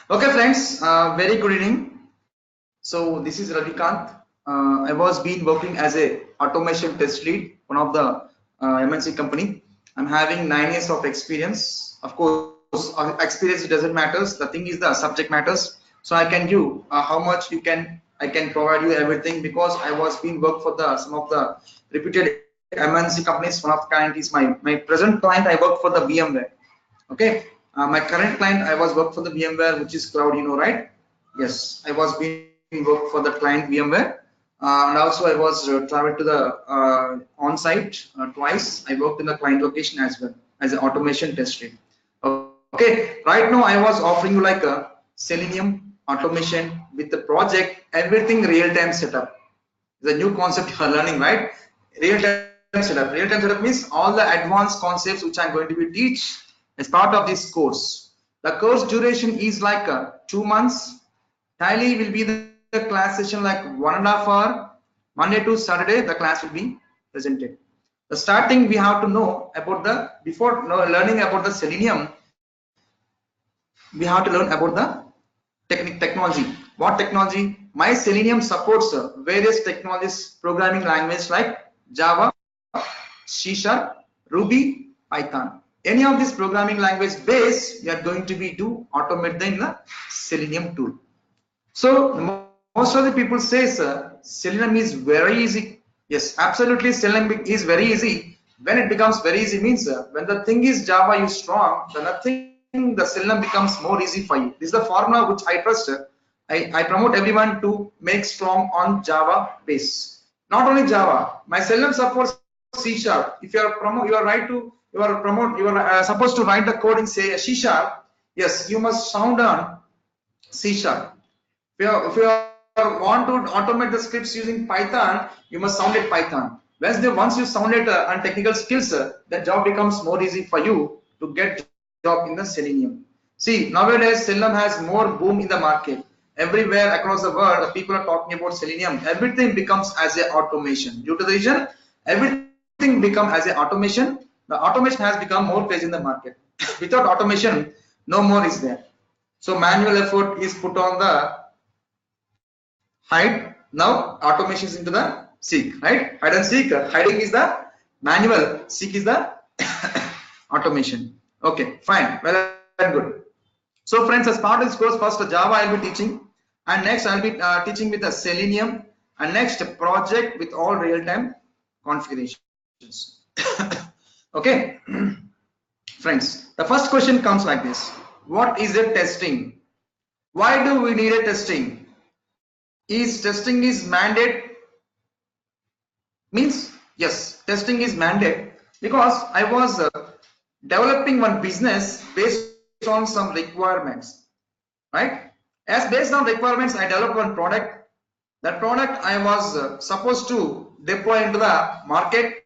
Okay, friends, very good evening. So this is Ravi Kanth. I was been working as a automation test lead, one of the MNC company. I'm having 9 years of experience. Of course, experience doesn't matters. The thing is the subject matters. So I can give how much you can. I can provide you everything because I was being work for the some of the reputed MNC companies. One of the client is my present client. I work for the VMware. Okay, my current client I was work for the VMware, which is cloud, right? Yes, I was being work for the client VMware, and also I was traveled to the on-site twice. I worked in the client location as well as an automation test lead. Okay, right now I was offering you like a Selenium automation with the project, everything real-time setup. The new concept you are learning, right? Real-time setup. Real-time setup means all the advanced concepts which I'm going to be teach as part of this course. The course duration is like 2 months. Daily will be the class session like 1.5 hour. Monday to Saturday the class will be presented. The starting we have to know about the before learning about the Selenium, we have to learn about the technology. What technology? My Selenium supports various technologies, programming language like Java, C Sharp, Ruby, Python. Any of this programming language base we are going to be to automate the Selenium tool. So most of the people say Selenium is very easy. Yes, absolutely, Selenium is very easy. When it becomes very easy means when the thing is Java is strong, then nothing the Selenium becomes more easy for you. This is the formula which I trust. I promote everyone to make strong on Java base. Not only Java, my Selenium supports C Sharp. If you are supposed to write the code in say C Sharp, yes, you must sound on C Sharp. If you want to automate the scripts using Python, you must sound it Python. Once you sound it on technical skills, the job becomes more easy for you to get job in the Selenium. See, nowadays Selenium has more boom in the market. Everywhere across the world, people are talking about Selenium. Everything becomes as a automation. Due to the reason, everything becomes as a automation. The automation has become more crazy in the market. Without automation, no more is there. So manual effort is put on the hide. Now automation is into the seek, right? Hide and seek. Hiding is the manual, seek is the automation. Okay, fine, well and good. So friends, as part of this course, first Java I'll be teaching, and next I'll be teaching with the Selenium, and next project with all real-time configurations. Okay, friends, the first question comes like this: what is a testing? Why do we need a testing? Is testing is mandate? Means yes, testing is mandate because I was developing one business based on some requirements, right? As based on requirements, I developed one product. That product I was supposed to deploy into the market.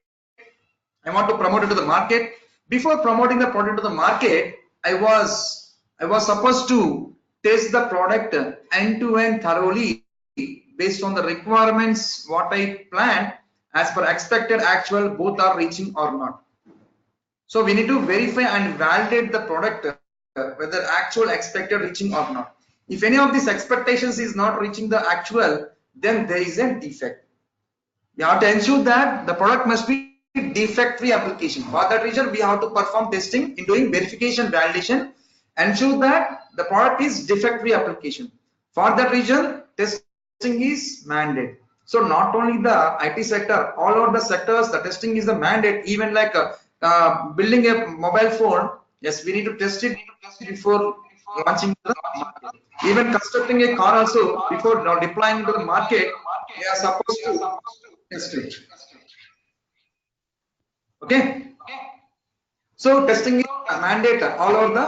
I want to promote it to the market. Before promoting the product to the market, I was supposed to test the product end to end thoroughly based on the requirements what I planned as per expected actual both are reaching or not. So we need to verify and validate the product whether actual expected reaching or not. If any of these expectations is not reaching the actual, then there is a defect. We have to ensure that the product must be defect free application. For that reason, we have to perform testing in doing verification validation, ensure that the product is defect free application. For that reason, testing is mandate. So not only the IT sector, all over the sectors, the testing is the mandate. Even like building a mobile phone, yes, we need to test it before launching the market. Even constructing a car also, before now deploying into the market, we are supposed to test it. Okay. So testing is a mandate all over the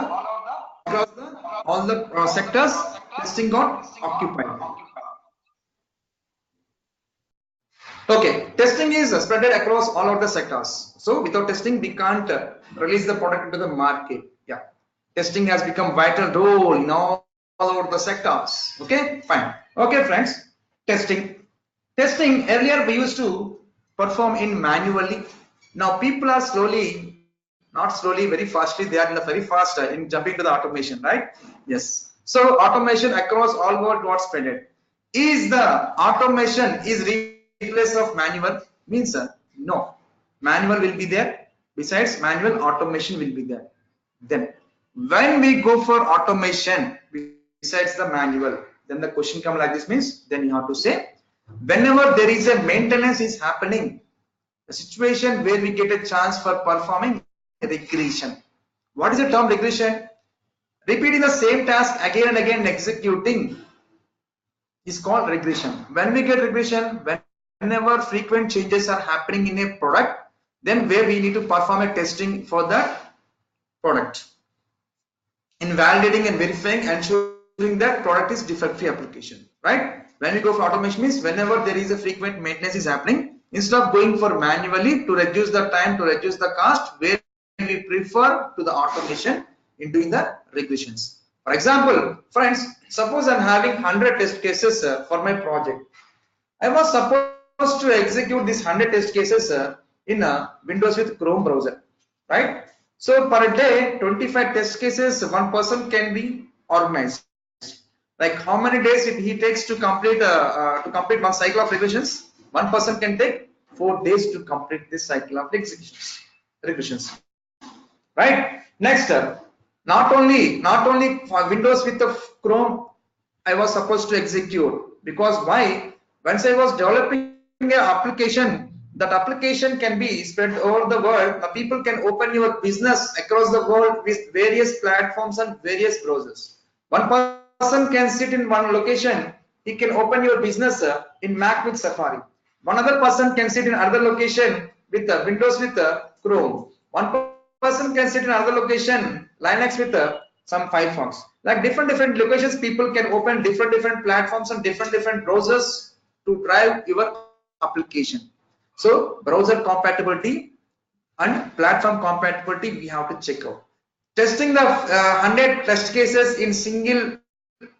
across the all the sectors. Testing got occupied. Okay, testing is spread across all of the sectors. So without testing, we can't release the product into the market. Yeah, testing has become vital role in all over the sectors. Okay, fine. Okay, friends, testing. Testing earlier we used to perform in manually. Now people are slowly, not slowly, very fastly. They are in the very fast in jumping to the automation, right? Yes. So automation across all world got spreaded. Is the automation is replace of manual? Means no. Manual will be there. Besides manual, automation will be there. Then when we go for automation besides the manual, then the question come like this, means then you have to say whenever there is a maintenance is happening, a situation where we get a chance for performing regression. What is the term regression? Repeating the same task again and again executing is called regression. When we get regression, whenever frequent changes are happening in a product, then where we need to perform a testing for that product. In validating and verifying, ensuring that product is defect-free application, right? When we go for automation means whenever there is a frequent maintenance is happening, instead of going for manually to reduce the time, to reduce the cost, where we prefer to the automation in doing the regressions. For example, friends, suppose I'm having 100 test cases for my project. I was supposed to execute these 100 test cases in Windows with Chrome browser, right? So per day, 25 test cases, one person can be organized. Like how many days he takes to complete one cycle of regressions? One person can take 4 days to complete this cycle of regressions. Right? Next, not only for Windows with the Chrome, I was supposed to execute, because why? Once I was developing an application, that application can be spread over the world. People can open your business across the world with various platforms and various browsers. One person can sit in one location, he can open your business in Mac with Safari. One other person can sit in another location with Windows with Chrome. One person can sit in another location, Linux with some Firefox. Like different locations, people can open different platforms and different browsers to drive your application. So browser compatibility and platform compatibility we have to check out. Testing the 100 test cases in single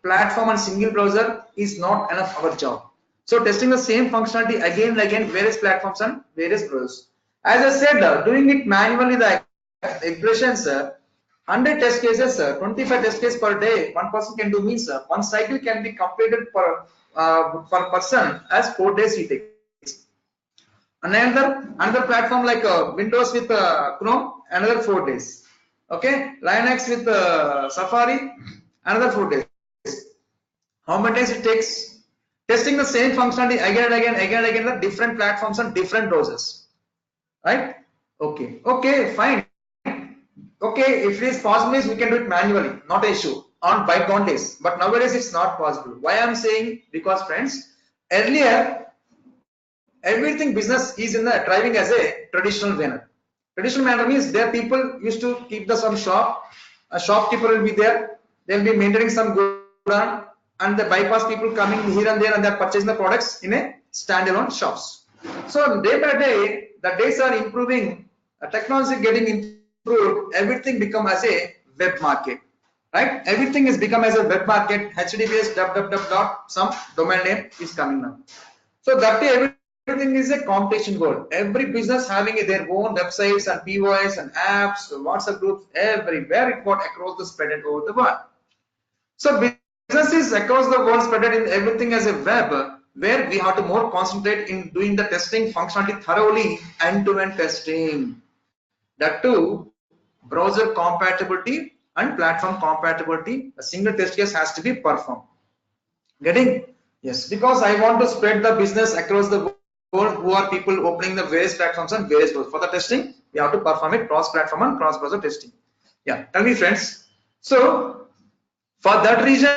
platform and single browser is not enough our job. So testing the same functionality again and again, various platforms and various browsers. As I said, doing it manually, the impressions 100 test cases, 25 test cases per day, one person can do, means one cycle can be completed per person as 4 days it takes. Another platform like Windows with Chrome, another 4 days. Okay, Linux with Safari, another 4 days. How many days it takes? Testing the same functionality again and again, the different platforms and different browsers. Right? Okay, fine. Okay, if it is possible, we can do it manually, not an issue, on bygone days. But nowadays it's not possible. Why I'm saying? Because friends, earlier everything business is in the driving as a traditional manner. Traditional manner means there people used to keep some shop. A shopkeeper will be there. They'll be maintaining some good, and the bypass people coming here and there, and they're purchasing the products in a standalone shops. So day by day, the days are improving. Technology getting improved. Everything become as a web market, right? Everything is become as a web market. HTTPS www. Some domain name is coming now. So that everything is a competition world. Every business having their own websites and POIs and apps, WhatsApp groups, everywhere it got across the spread over the world. So businesses across the world spread in everything as a web, where we have to more concentrate in doing the testing functionality thoroughly, end-to-end testing. That too, browser compatibility and platform compatibility. A single test case has to be performed. Getting? Yes, because I want to spread the business across the world, who are people opening the various platforms and various browsers. For the testing, we have to perform it cross-platform and cross-browser testing. Yeah, tell me friends. So for that reason,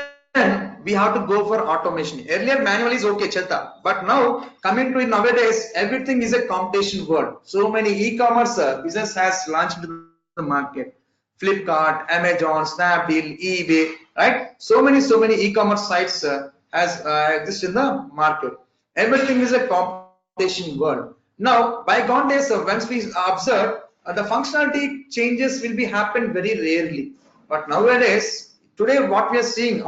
we have to go for automation. Earlier manual is okay, chelta, but now coming to it nowadays, everything is a competition world. So many e-commerce business has launched into the market. Flipkart, Amazon, Snapdeal, eBay, right? So many e-commerce sites has exist in the market. Everything is a competition world. Now, bygone days, once we observe, the functionality changes will be happen very rarely. But nowadays, today what we are seeing,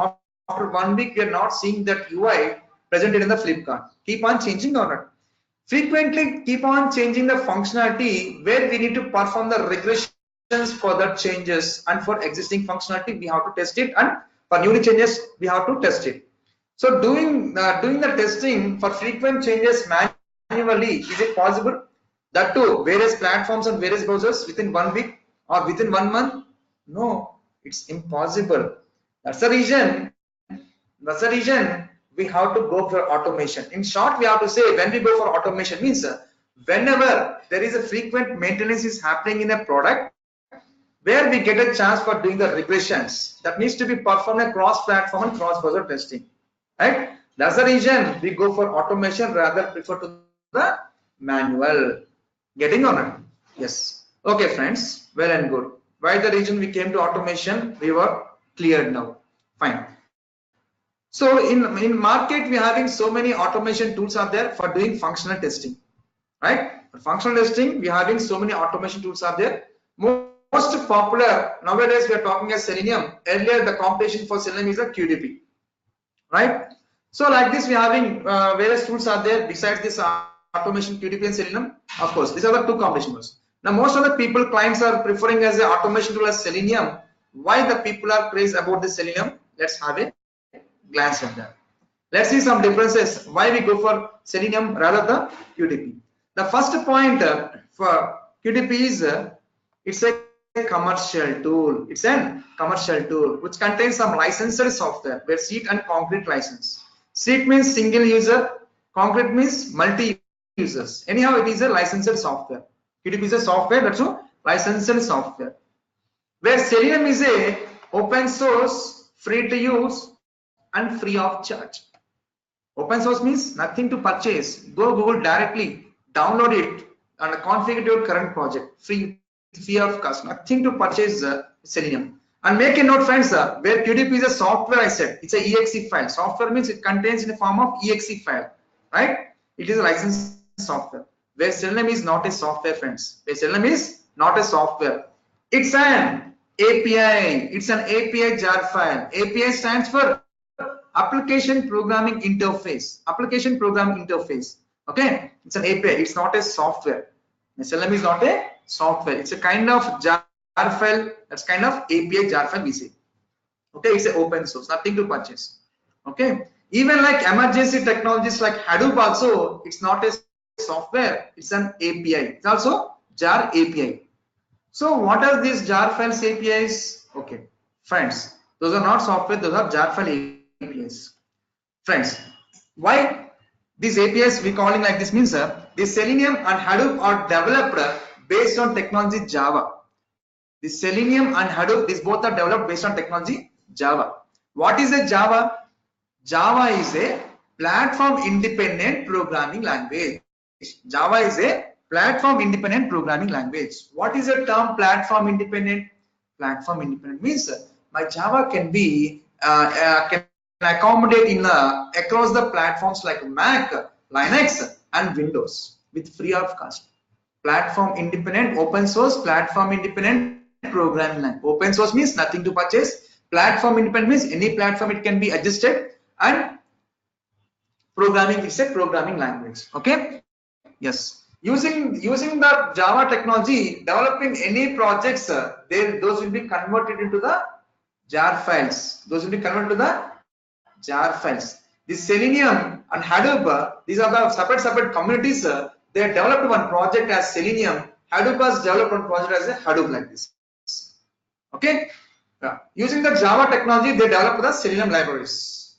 after 1 week, we are not seeing that UI presented in the Flipkart. Keep on changing or not. Frequently keep on changing the functionality, where we need to perform the regressions for that changes, and for existing functionality we have to test it and For newly changes, we have to test it. So doing the testing for frequent changes manually, is it possible? That too, various platforms and various browsers within 1 week or within 1 month? No, it's impossible. That's the reason. That's the reason we have to go for automation. In short, we have to say when we go for automation means whenever there is a frequent maintenance is happening in a product, where we get a chance for doing the regressions that needs to be performed across platform and cross browser testing, right? That's the reason we go for automation rather prefer to the manual. Getting on it? Yes. Okay, friends. Well and good. Why the reason we came to automation? We were cleared now. Fine. So in market we are having so many automation tools are there for doing functional testing, right? For functional testing we are having so many automation tools are there. Most popular nowadays we are talking as Selenium. Earlier the competition for Selenium is a QDP, right? So like this we are having various tools are there besides this automation QDP and Selenium. Of course these are the two competition tools. Now most of the people clients are preferring as a automation tool as Selenium. Why the people are crazy about the Selenium? Let's have a glance at that. Let's see some differences why we go for Selenium rather than QDP. The first point for QDP is it's a commercial tool. It's a commercial tool which contains some licensed software where seat and concrete license. Seat means single user, concrete means multi users. Anyhow, it is a licensed software. QDP is a software that's a licensed software. Where Selenium is a open source, free to use and free of charge. Open source means nothing to purchase. Go Google directly, download it and configure your current project. Free of cost, nothing to purchase Selenium. And make a note, friends, where QDP is a software, I said it's a exe file. Software means it contains in the form of exe file, right? It is a licensed software. Where Selenium is not a software, friends. Where Selenium is not a software. It's an API. It's an API jar file. API stands for Application Programming Interface. Application Programming Interface. Okay, it's an API. It's not a software. Selenium is not a software. It's a kind of jar file. That's kind of API jar file we say. Okay, it's an open source. Nothing to purchase. Okay, even like emergency technologies like Hadoop also, it's not a software. It's an API. It's also jar API. So what are these jar files APIs? Okay, friends, those are not software. Those are jar file APIs. Friends, why these APIs we calling like this means the Selenium and Hadoop are developed based on technology Java. The Selenium and Hadoop, these both are developed based on technology Java. What is a Java? Java is a platform independent programming language. Java is a platform independent programming language. What is the term platform independent? Platform independent means my Java can be can accommodate in across the platforms like Mac, Linux and Windows with free of cost. Platform independent, open source, platform independent programming language. Open source means nothing to purchase. Platform independent means any platform it can be adjusted, and programming is a programming language. Okay. Yes. Using the Java technology, developing any projects, those will be converted into the jar files. Those will be converted to the jar files. The Selenium and Hadoop, these are the separate communities. They have developed one project as Selenium. Hadoop has developed one project as a Hadoop like this. Okay. Yeah. Using the Java technology, they developed the Selenium libraries.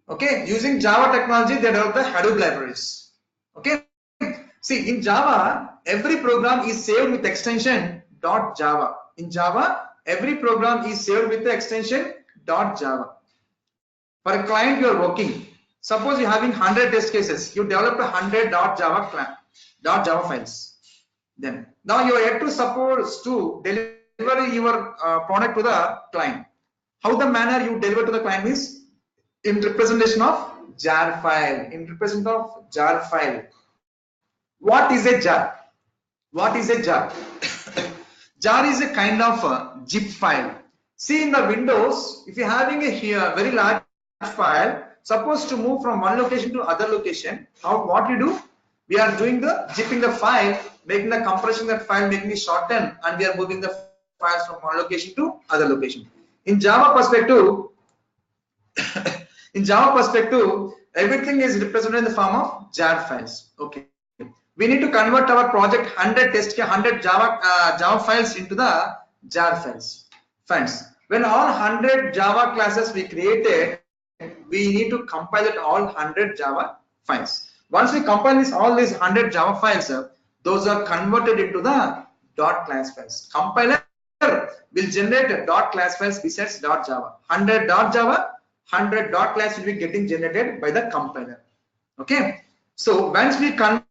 Okay. Using Java technology, they developed the Hadoop libraries. Okay. See, in Java, every program is saved with extension .java. In Java, every program is saved with the extension .java. For a client you are working, suppose you are having 100 test cases, you develop 100 .java files. Then now you are yet to suppose to deliver your product to the client. How the manner you deliver to the client is in representation of jar file. In representation of jar file. What is a jar? What is a jar? Jar is a kind of zip file. See, in the Windows, if you are having a here very large file, suppose to move from one location to other location, what you do? We are doing the zipping the file, making the compression that file, making it shorten, and we are moving the files from one location to other location. In Java perspective, In Java perspective, everything is represented in the form of jar files. Okay. We need to convert our project 100 Java files into the jar files. Friends, when all 100 Java classes we created, we need to compile it all 100 Java files. Once we compile all these 100 Java files, those are converted into the .class files. Compiler will generate .class files besides .java. 100 .java, 100 .class will be getting generated by the compiler. Okay. So once we convert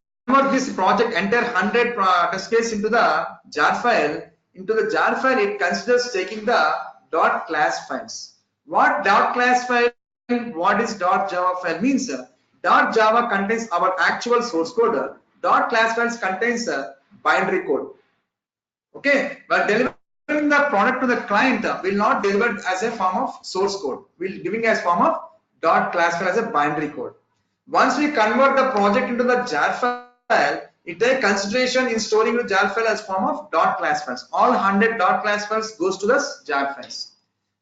this project entire 100 test case into the jar file, it considers taking the .class files. What .class file? What is .java file means? .java contains our actual source code. .class files contains binary code. Okay, but delivering the product to the client will not deliver as a form of source code. We'll giving as form of .class file as a binary code. Once we convert the project into the jar file, it takes consideration in storing the jar file as form of .class files. All 100 .class files goes to the jar files.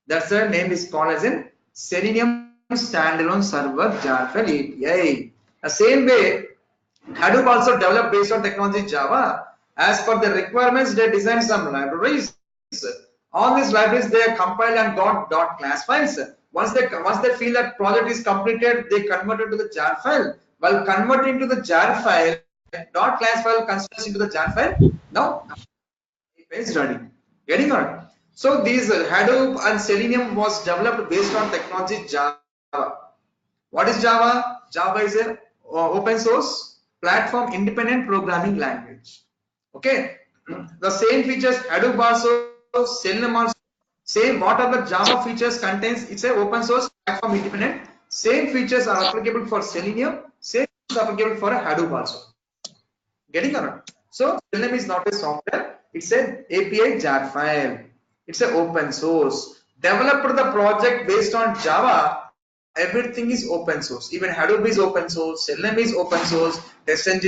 That's the name is called as in Selenium standalone server jar file API. The same way, Hadoop also developed based on technology Java. As per the requirements, they design some libraries. All these libraries they are compiled and got .class files. Once they feel that project is completed, they convert it to the jar file. While converting to the jar file, .class file considers into the jar file. Now it is ready. Getting on. So these Hadoop and Selenium was developed based on technology Java. What is Java? Java is a open source platform independent programming language. Okay, the same features Hadoop also, Selenium also, same what are the Java features contains, it's a open source platform independent. Same features are applicable for Selenium, same is applicable for a Hadoop also. Getting around. So Selenium is not a software, it's an API jar file. It's an open source. Developed the project based on Java. Everything is open source. Even Hadoop is open source, Selenium is open source, testng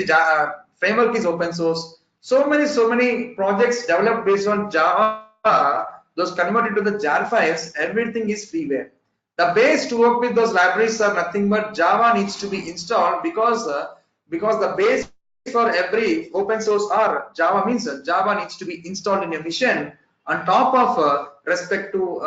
framework is open source. So many projects developed based on Java, those converted to the jar files, everything is freeware. The base to work with those libraries are nothing but Java needs to be installed because the base for every open source or Java means Java needs to be installed in a machine. On top of respect to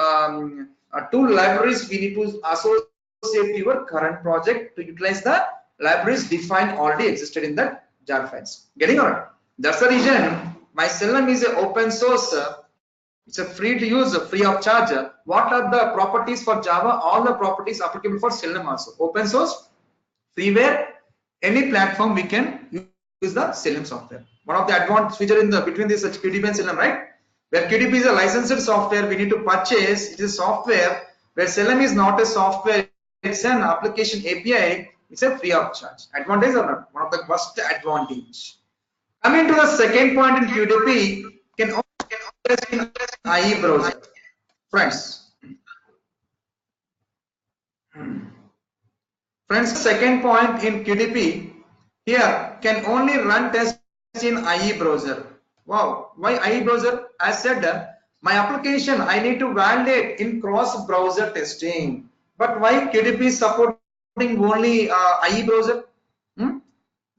tool libraries, we need to associate your current project to utilize the libraries defined already existed in the jar files. Getting on? That's the reason my Selenium is an open source. It's a free to use, free of charge. What are the properties for Java? All the properties applicable for Selenium also. Open source, freeware, any platform we can use the Selenium software. One of the advanced feature in the between this QDP and Selenium, right? Where QDP is a licensed software, we need to purchase. It is software. Where Selenium is not a software, it's an application API. It's a free of charge. Advantage or not? One of the first advantage. Coming to the second point in QDP, can also in IE browser. Friends, second point in QDP here can only run tests in IE browser. Wow, why IE browser? As said, my application I need to validate in cross browser testing. But why QDP is supporting only IE browser?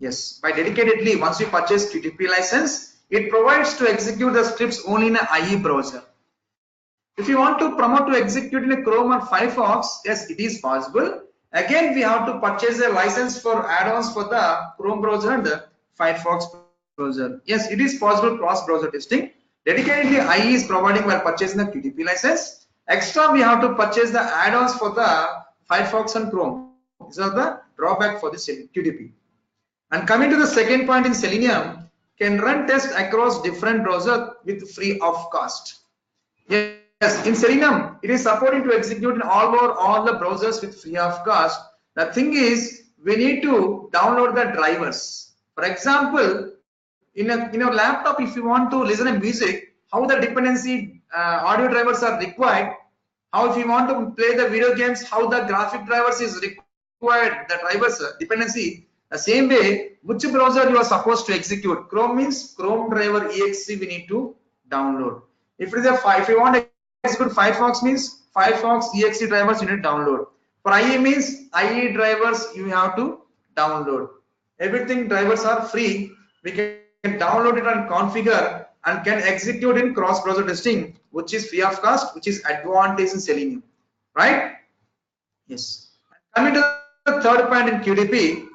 Yes, by dedicatedly, once you purchase QDP license, it provides to execute the scripts only in an IE browser. If you want to promote to execute in a Chrome or Firefox, yes, it is possible. Again, we have to purchase a license for add-ons for the Chrome browser and the Firefox browser. Yes, it is possible cross-browser testing. Dedicatedly, IE is providing while purchasing the QDP license. Extra, we have to purchase the add-ons for the Firefox and Chrome. These are the drawback for this QDP. And coming to the second point in Selenium, can run tests across different browsers with free of cost. Yes, in Selenium, it is supporting to execute in all the browsers with free of cost. The thing is, we need to download the drivers. For example, in a laptop, if you want to listen to music, how the dependency audio drivers are required, how if you want to play the video games, how the graphic drivers is required, the drivers dependency. The same way, which browser you are supposed to execute? Chrome means Chrome driver exe we need to download. If it is if you want to execute Firefox means Firefox exe drivers you need to download. For IE means IE drivers you have to download. Everything drivers are free. We can download it and configure and can execute in cross-browser testing, which is free of cost, which is advantage in Selenium, right? Yes. Coming to the third point in QDP,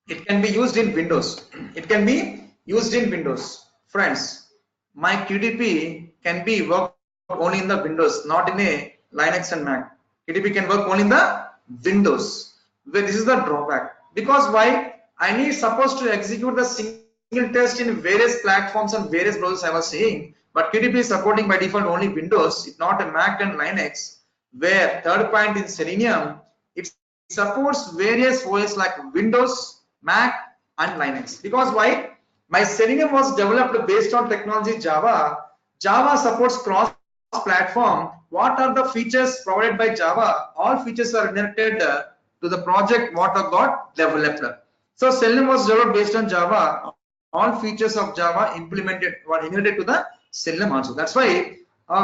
it can be used in Windows. It can be used in Windows. Friends, my QDP can be work only in the Windows, not in a Linux and Mac. QDP can work only in the Windows. Where this is the drawback. Because why? I need supposed to execute the single test in various platforms and various browsers I was saying. But QDP is supporting by default only Windows, it's not a Mac and Linux. Where third point in Selenium, it supports various OS like Windows, Mac and Linux. Because why? My Selenium was developed based on technology Java. Java supports cross-platform. What are the features provided by Java? All features are inherited to the project what got developed. So Selenium was developed based on Java. All features of Java implemented were inherited to the Selenium also. That's why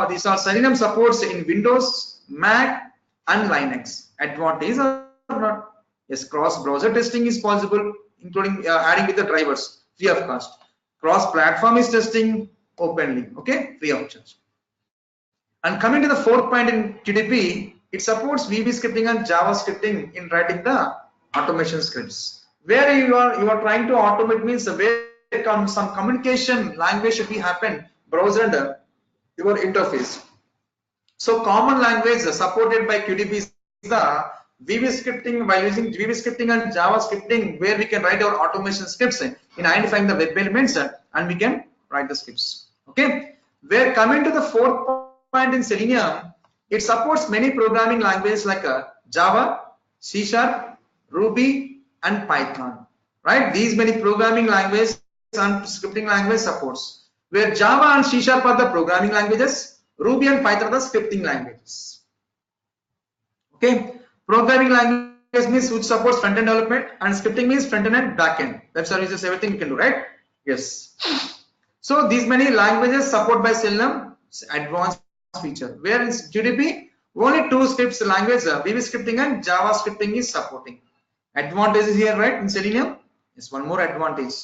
these are Selenium supports in Windows, Mac and Linux. Advantage or not? Yes, cross-browser testing is possible, including adding with the drivers, free of cost. Cross-platform is testing openly, okay, free of charge. And coming to the fourth point in QDP, it supports VB scripting and Java scripting in writing the automation scripts. Where you are trying to automate means where some communication language should be happen, browser and your interface. So common language supported by QDP is the VB scripting. By using VB scripting and Java scripting, where we can write our automation scripts in identifying the web elements and we can write the scripts. Okay. Where coming to the fourth point in Selenium, it supports many programming languages like Java, C#, Ruby, and Python. Right? These many programming languages and scripting language supports. Where Java and C# are the programming languages, Ruby and Python are the scripting languages. Okay, programming language means which supports front-end development, and scripting means front-end and back-end. Web services, everything you can do, right? Yes. So these many languages support by Selenium advanced feature. Where in QDP, only two scripts language, VB scripting and Java scripting is supporting. Advantage is here, right? In Selenium, yes, one more advantage.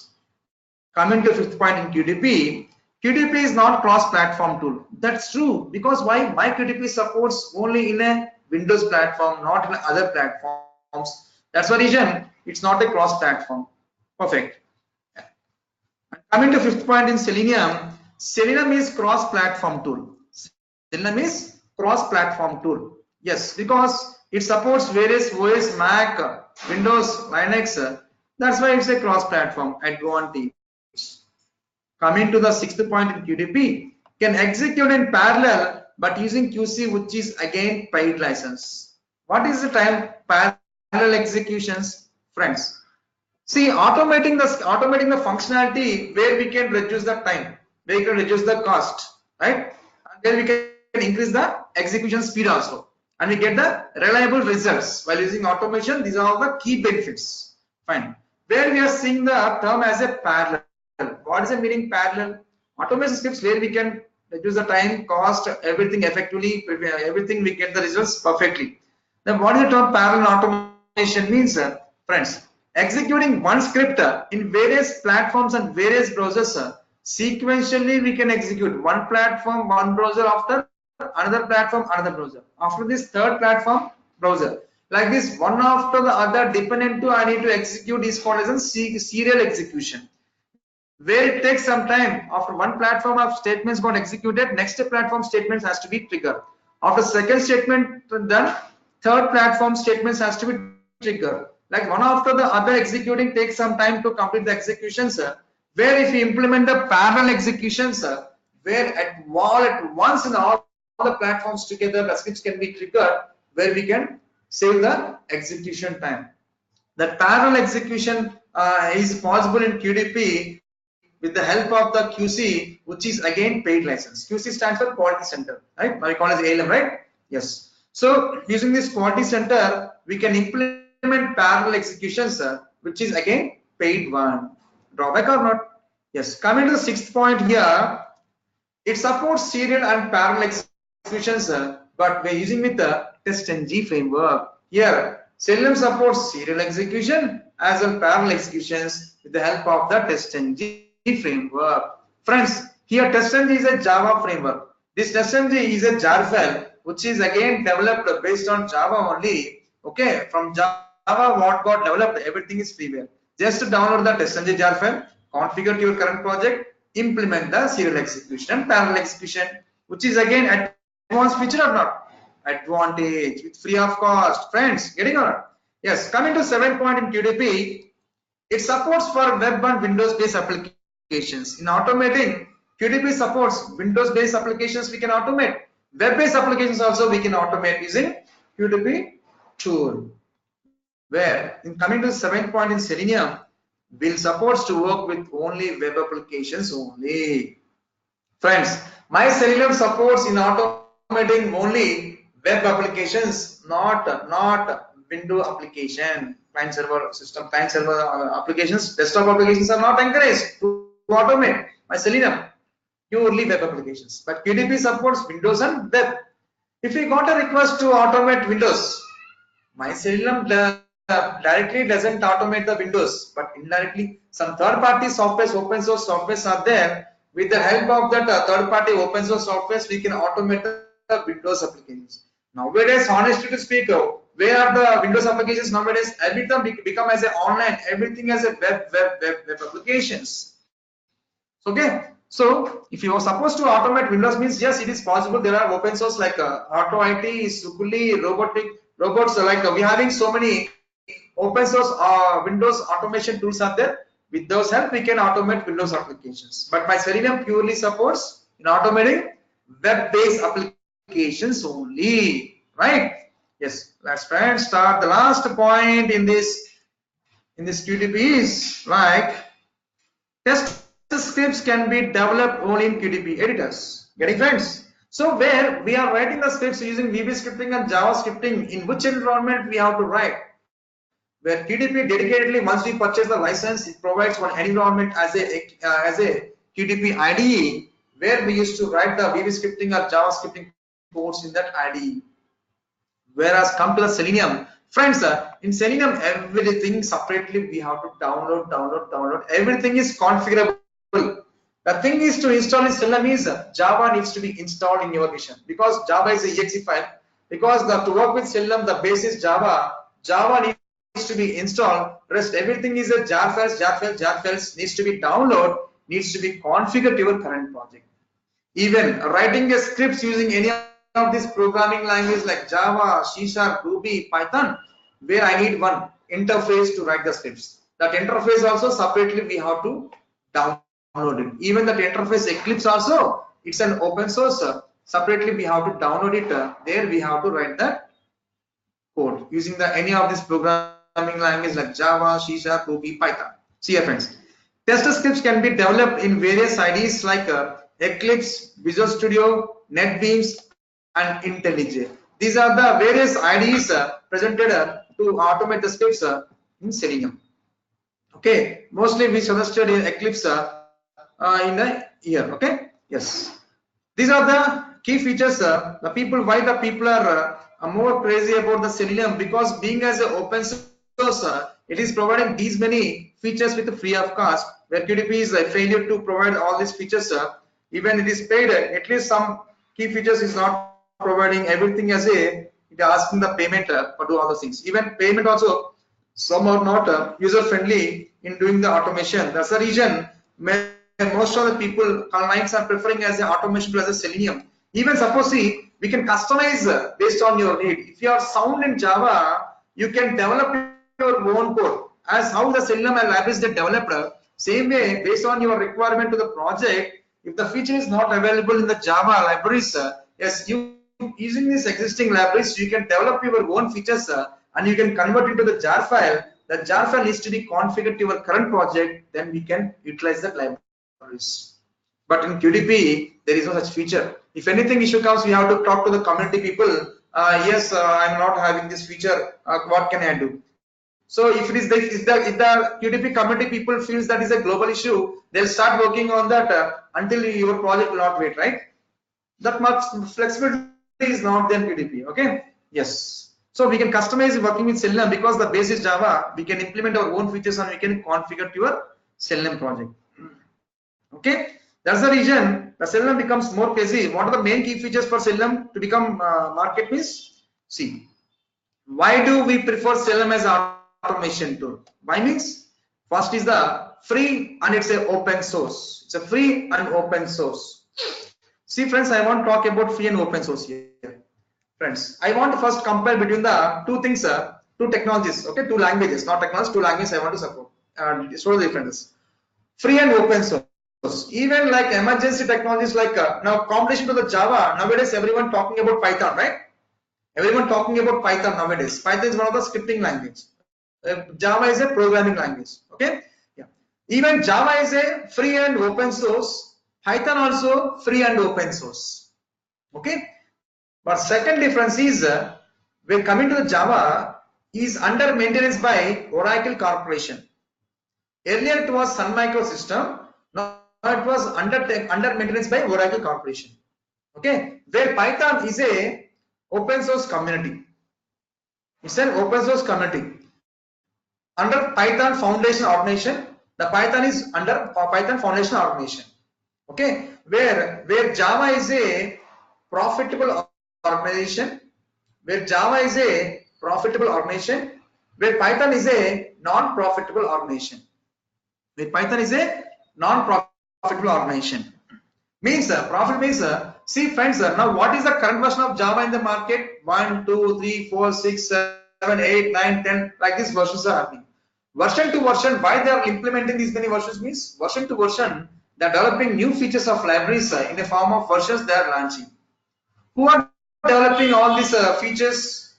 Coming to fifth point in QDP, QDP is not cross-platform tool. That's true, because why? My QDP supports only in a Windows platform, not in other platforms. That's the reason it's not a cross-platform. Perfect. Coming to fifth point in Selenium, Selenium is cross-platform tool. Selenium is cross-platform tool. Yes, because it supports various OS, Mac, Windows, Linux. That's why it's a cross-platform advantage. Coming to the sixth point in QDP, can execute in parallel but using QC, which is again paid license. What is the time parallel executions, friends? See, automating the functionality where we can reduce the time, where we can reduce the cost, right? And then we can increase the execution speed also, and we get the reliable results while using automation. These are all the key benefits. Fine. Where we are seeing the term as a parallel. What is the meaning parallel? Automation scripts where we can reduce the time, cost, everything effectively, everything we get the results perfectly. Then what is the term parallel automation means, friends? Executing one script in various platforms and various browsers, sequentially we can execute one platform, one browser after another platform, another browser. After this third platform, browser. Like this, one after the other, dependent to I need to execute is called as a serial execution. Where it takes some time. After one platform of statements got executed, next platform statements has to be triggered. After second statement done, third platform statements has to be triggered. Like one after the other executing takes some time to complete the executions. Where if we implement the parallel executions, where at once in all the platforms together, the scripts can be triggered, where we can save the execution time. The parallel execution is possible in QDP with the help of the QC, which is again paid license. QC stands for Quality Center, right? We call it ALM, right? Yes. So using this Quality Center, we can implement parallel executions, which is again paid one. Drawback or not? Yes. Coming to the sixth point here, it supports serial and parallel executions, but we're using with the testng framework. Here, Selenium supports serial execution as well parallel executions with the help of the testng framework. Friends, here testng is a Java framework. This testng is a jar file which is again developed based on Java only. Okay, from Java what got developed, everything is freeware. Just download the testng jar file, configure your current project, implement the serial execution and parallel execution, which is again advanced feature or not? Advantage with free of cost. Friends, getting on? Yes, coming to 7 point in QDP, it supports for web and Windows based applications. In automating, QDP supports Windows based applications we can automate. Web based applications also we can automate using QDP tool. Where in coming to 7 point in Selenium, will supports to work with only web applications only. Friends, my Selenium supports in automating only web applications, not window application. Client server system, client server applications, desktop applications are not encouraged to automate my Selenium, purely web applications. But QDP supports Windows and web. If we got a request to automate Windows, my Selenium directly doesn't automate the Windows, but indirectly some third-party softwares, open source softwares are there. With the help of that third-party open source softwares, we can automate the Windows applications. Nowadays, honestly to speak, where are the Windows applications nowadays? Everything become as a online, everything as a web applications. Okay, so if you are supposed to automate Windows, means yes, it is possible. There are open source like Auto IT, Sukuli, robots. Like we are having so many open source Windows automation tools are there. With those help, we can automate Windows applications. But my Selenium purely supports in automating web-based applications only, right? Yes, let's friends start. The last point in this QDP is like test scripts can be developed only in QDP editors. Getting friends? So where we are writing the scripts using VB scripting and Java scripting, in which environment we have to write? Where QDP dedicatedly, once we purchase the license, it provides one environment as a QDP IDE, where we used to write the VB scripting or Java scripting codes in that IDE. Whereas come to the Selenium, friends, in Selenium everything separately we have to download. Everything is configurable. The thing is to install in Selenium is Java needs to be installed in your machine, because Java is a exe file. Because to work with Selenium, the base is Java. Java needs to be installed. Rest everything is a jar files needs to be downloaded, needs to be configured to your current project. Even writing a scripts using any of this programming language like Java, C#, Ruby, Python, where I need one interface to write the scripts. That interface also separately we have to download it. Even that interface Eclipse also, it's an open source. Separately we have to download it. There we have to write that code using any of this programming language like Java, C#, Ruby, Python. See here friends, test scripts can be developed in various IDEs like Eclipse, Visual Studio, NetBeans, and IntelliJ. These are the various IDEs presented to automate the scripts in Selenium. Okay, mostly we suggested in Eclipse in the year. Okay, yes. These are the key features. Why the people are more crazy about the Selenium, because being as an open source, it is providing these many features with free of cost. Where QDP is a failure to provide all these features, even it is paid, at least some key features is not providing everything as it asking the payment for do all those things. Even payment also some are not user friendly in doing the automation. That's the reason most of the people clients are preferring as an automation plus a Selenium. Even suppose we can customize based on your need. If you are sound in Java, you can develop your own code as how the Selenium libraries get developed. Same way, based on your requirement to the project, if the feature is not available in the Java libraries, yes, you using these existing libraries, you can develop your own features and you can convert it to the jar file. The jar file needs to be configured to your current project, then we can utilize that libraries. But in QDP, there is no such feature. If anything issue comes, we have to talk to the community people. Yes, I'm not having this feature. What can I do? So if it is if the QDP community people feels that is a global issue, they'll start working on that until your project will not wait, right? That much flexibility is not there in QDP. Okay. Yes. So we can customize working with Selenium because the base is Java. We can implement our own features and we can configure to your Selenium project. Okay. That's the reason the Selenium becomes more busy. What are the main key features for Selenium to become market means? See, why do we prefer Selenium as automation tool? Why means first is the free and it's a open source. It's a free and open source. See friends, I want to talk about free and open source here. Friends, I want to first compare between the two things, two technologies, okay, two languages, not technologies, two languages I want to support. Show the differences. Free and open source. Even like emergency technologies like now competition to the Java, nowadays everyone talking about Python, right? Everyone talking about Python nowadays. Python is one of the scripting language. Java is a programming language, okay? Yeah. Even Java is a free and open source. Python also free and open source, okay? But second difference is when coming to the Java is under maintenance by Oracle Corporation. Earlier it was Sun Microsystem. Now it was under maintenance by Oracle Corporation. Okay, where Python is a open source community. It's an open source community. Under Python Foundation Organization, the Python is under Python Foundation Organization. Okay, where Java is a profitable organization, where Java is a profitable organization, where Python is a non-profitable organization. Where Python is a non-profitable organization. Means profit means see friends, now what is the current version of Java in the market? 1, 2, 3, 4, 6, 7, 8, 9, 10, like these versions are happening. Version to version, why they are implementing these many versions means version to version, they are developing new features of libraries in the form of versions they are launching. Who are developing all these features?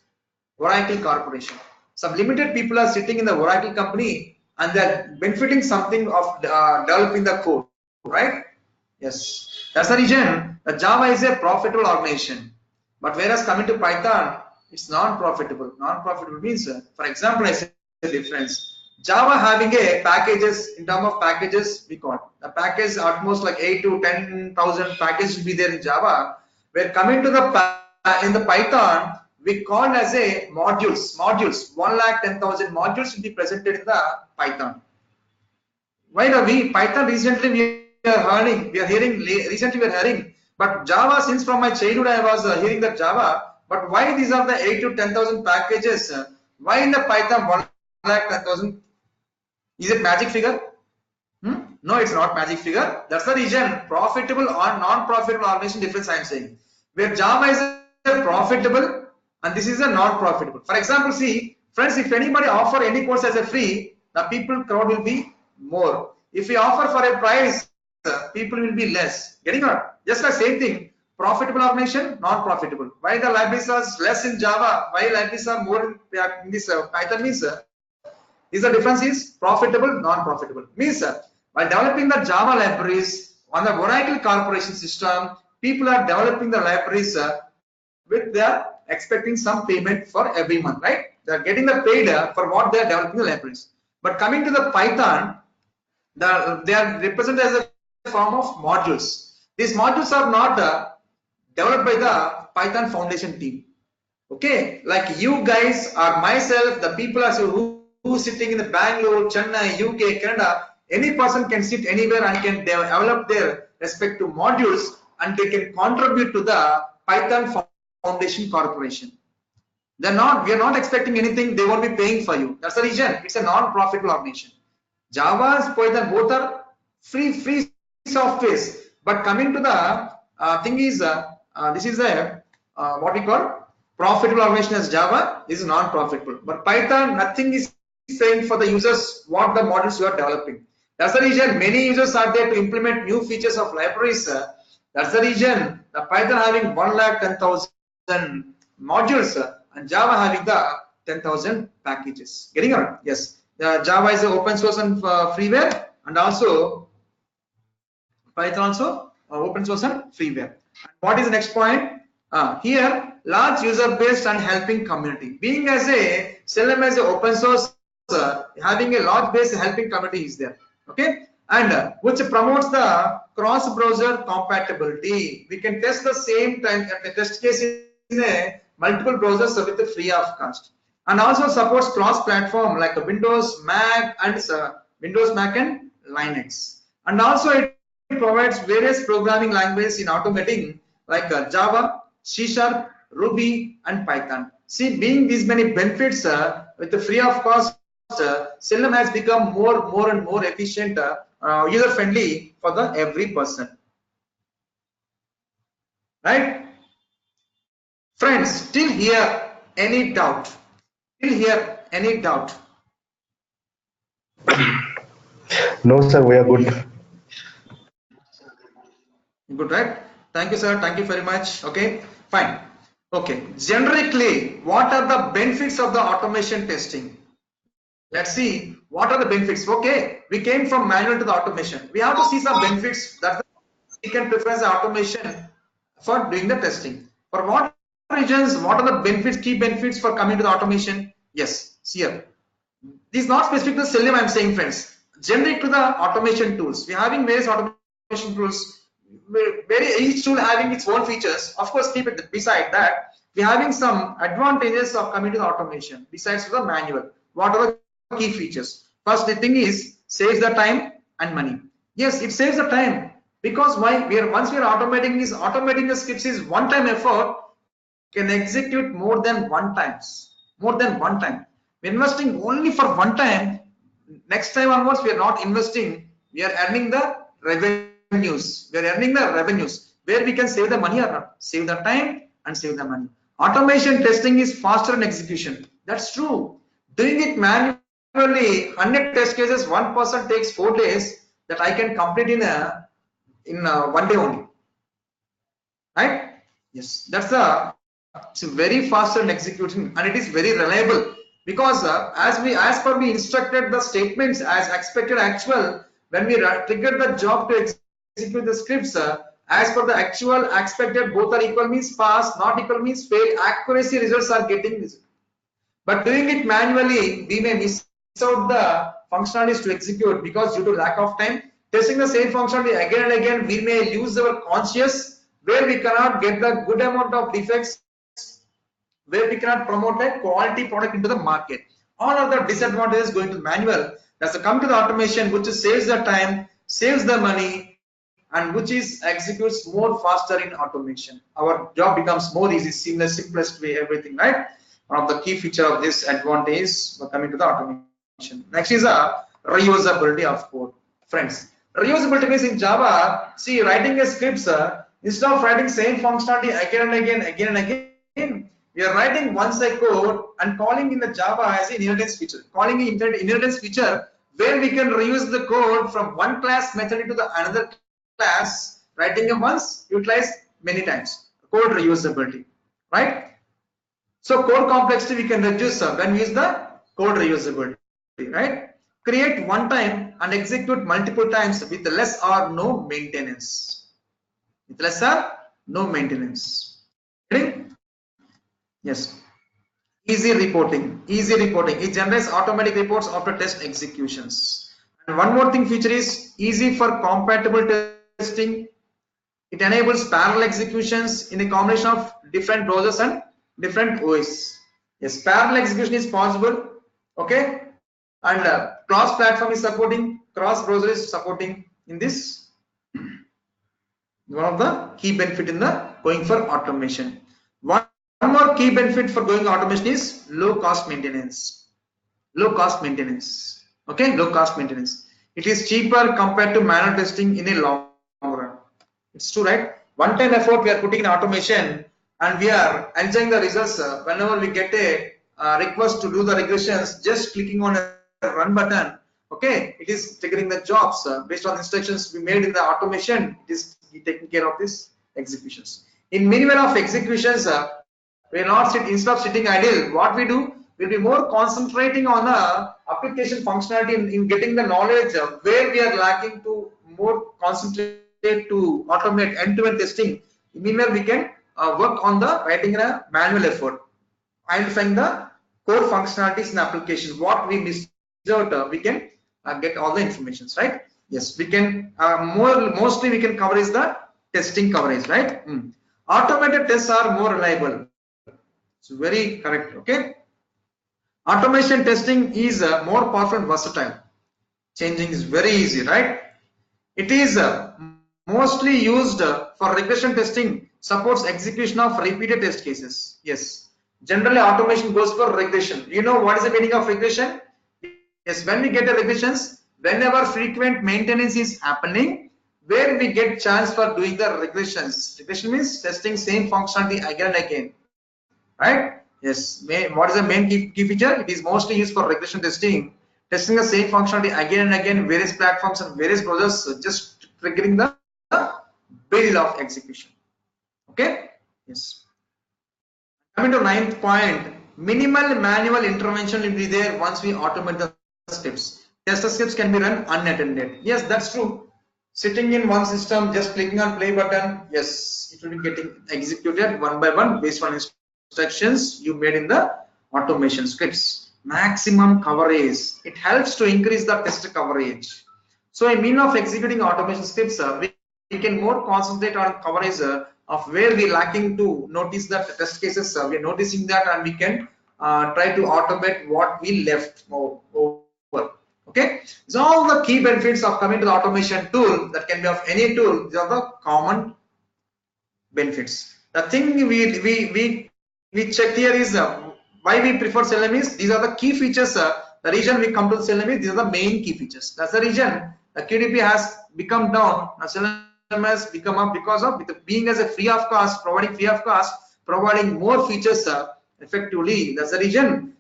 Oracle Corporation. Some limited people are sitting in the Oracle company and they are benefiting something of developing the code, right? Yes. That's the reason the Java is a profitable organization. But whereas coming to Python, it's non-profitable. Non-profitable means, for example, I say the difference. Java having a packages, in terms of packages, we call the package almost like 8 to 10,000 packages will be there in Java. Where coming to the in the Python, we call as a modules. 1,10,000 modules will be presented in the Python. Why Ravi? Python recently we are hearing, but Java, since from my childhood I was hearing that Java. But why these are the 8 to 10,000 packages? Why in the Python 1,10,000? Is it magic figure? No, it's not magic figure. That's the reason profitable or non-profitable organization difference I am saying. Where Java is a profitable and this is a non-profitable. For example, see friends, if anybody offer any course as a free, the people crowd will be more. If we offer for a price, people will be less. Getting on? Just the same thing. Profitable organization, non-profitable. Why the libraries are less in Java? Why libraries are more in this Python means? Is the difference is profitable, non-profitable. Means by developing the Java libraries on the Oracle Corporation system, people are developing the libraries with their expecting some payment for every month, right? They are getting the paid for what they are developing the libraries. But coming to the Python, they are represented as a form of modules. These modules are not developed by the Python Foundation team. Okay, like you guys or myself, the people are who sitting in the Bangalore, Chennai, UK, Canada, any person can sit anywhere and can develop their respective modules and they can contribute to the Python Foundation Corporation. We are not expecting anything, they won't be paying for you. That's the reason it's a non-profitable organization. Java, Python, both are free softwares. But coming to the thing is, this is a what we call profitable organization as Java. This is non-profitable. But Python, nothing is saying for the users what the modules you are developing. That's the reason many users are there to implement new features of libraries. That's the reason the Python having 1,10,000 modules and Java having the 10,000 packages. Getting on? Yes. Java is an open source and freeware, and also Python also open source and freeware. And what is the next point? Here, large user base and helping community. Being as a Selenium as an open source, having a large base helping community is there. Okay, and which promotes the cross-browser compatibility. We can test the same time test case in a multiple browsers with the free of cost, and also supports cross-platform like Windows, Mac, and Windows, Mac, and Linux. And also it provides various programming languages in automating like Java, C#, Ruby, and Python. See, being these many benefits with the free of cost, Selenium has become more and more efficient, user friendly for the every person. Right, friends? Still here any doubt? Still here any doubt? No, sir, we are good. Good, right? Thank you, sir. Thank you very much. Okay, fine. Okay, generically, what are the benefits of the automation testing? Let's see what are the benefits. Okay, we came from manual to the automation. We have to see some benefits that we can prefer the automation for doing the testing. For what regions, what are the benefits, key benefits for coming to the automation? Yes, see here. This is not specific to Selenium, I'm saying, friends. Generic to the automation tools. We're having various automation tools. Each tool having its own features. Of course, keep it beside that. We're having some advantages of coming to the automation besides to the manual. What are the key features? First, the thing is saves the time and money. Yes, it saves the time because why? Once we are automating the scripts is one-time effort, can execute more than one times. More than one time. We're investing only for one time. Next time onwards, we are not investing. We are earning the revenues. We are earning the revenues where we can save the money or not. Save the time and save the money. Automation testing is faster in execution. That's true. Doing it manually, 100 test cases, one person takes 4 days. That I can complete in one day only. Right? Yes, that's it's very faster in executing, and it is very reliable because as per we instructed the statements as expected actual, when we triggered the job to execute the scripts, as per the actual expected, both are equal means pass, not equal means fail. Accuracy results are getting this. But doing it manually, we may miss out the functionalities to execute because due to lack of time. Testing the same functionality again and again, we may lose our conscious where we cannot get the good amount of defects, where we cannot promote a quality product into the market. All of the disadvantages going to manual. That's come to the automation, which saves the time, saves the money, and which is executes more faster in automation. Our job becomes more easy, seamless, simplest way, everything, right? One of the key feature of this advantage coming to the automation. Next is a reusability of code. Friends, reusability means in Java, see, writing a scripts, instead of writing same functionality again and again, we are writing once a code and calling in the Java as an inheritance feature. Calling in inheritance feature where we can reuse the code from one class method into the another class, writing it once, utilize many times. Code reusability, right? So code complexity we can reduce when we use the code reusability, right? Create one time and execute multiple times with less or no maintenance. With less or no maintenance. Ready? Yes. Easy reporting. Easy reporting. It generates automatic reports after test executions. And one more thing feature is easy for compatible testing. It enables parallel executions in a combination of different browsers and different OS. Yes, parallel execution is possible. Okay, and cross-platform is supporting, cross-browser is supporting in this. One of the key benefit in the going for automation. One more key benefit for going automation is low cost maintenance. Low cost maintenance. Okay, low cost maintenance. It is cheaper compared to manual testing in a long run. It's true, right? One time effort we are putting in automation and we are enjoying the results whenever we get a request to do the regressions, just clicking on a run button. Okay, it is triggering the jobs based on instructions we made in the automation. It is taking care of this executions. In minimal of executions, we are not instead of sitting idle. What we do, we'll be more concentrating on the application functionality in getting the knowledge where we are lacking to more concentrate to automate end-to-end testing. Meanwhile, we can work on the writing a manual effort, identifying the core functionalities in application. What we missed out, we can get all the informations, right? Yes, we can mostly we can cover is the testing coverage, right? Automated tests are more reliable. It's very correct. Okay. Automation testing is more powerful and versatile. Changing is very easy, right? It is mostly used for regression testing, supports execution of repeated test cases. Yes. Generally, automation goes for regression. You know what is the meaning of regression? Yes, when we get a regressions, whenever frequent maintenance is happening, where we get chance for doing the regressions. Regression means testing same functionality again and again, right? Yes. What is the main key feature? It is mostly used for regression testing, testing the same functionality again and again, various platforms and various browsers, just triggering the build of execution. Okay. Yes. Coming to ninth point, minimal manual intervention will be there once we automate the scripts. Test scripts can be run unattended. Yes, that's true. Sitting in one system, just clicking on play button, yes, it will be getting executed one by one based on instructions you made in the automation scripts. Maximum coverage. It helps to increase the test coverage. So a mean of executing automation scripts, we can more concentrate on coverage of where we lacking to notice that test cases. We are noticing that, and we can try to automate what we left over. Okay, so all the key benefits of coming to the automation tool, that can be of any tool. These are the common benefits. The thing we check here is why we prefer Selenium is these are the key features. The reason we come to Selenium is these are the main key features. That's the reason the QDP has become down. Selenium has become up because of being as a free of cost, providing more features effectively. That's the reason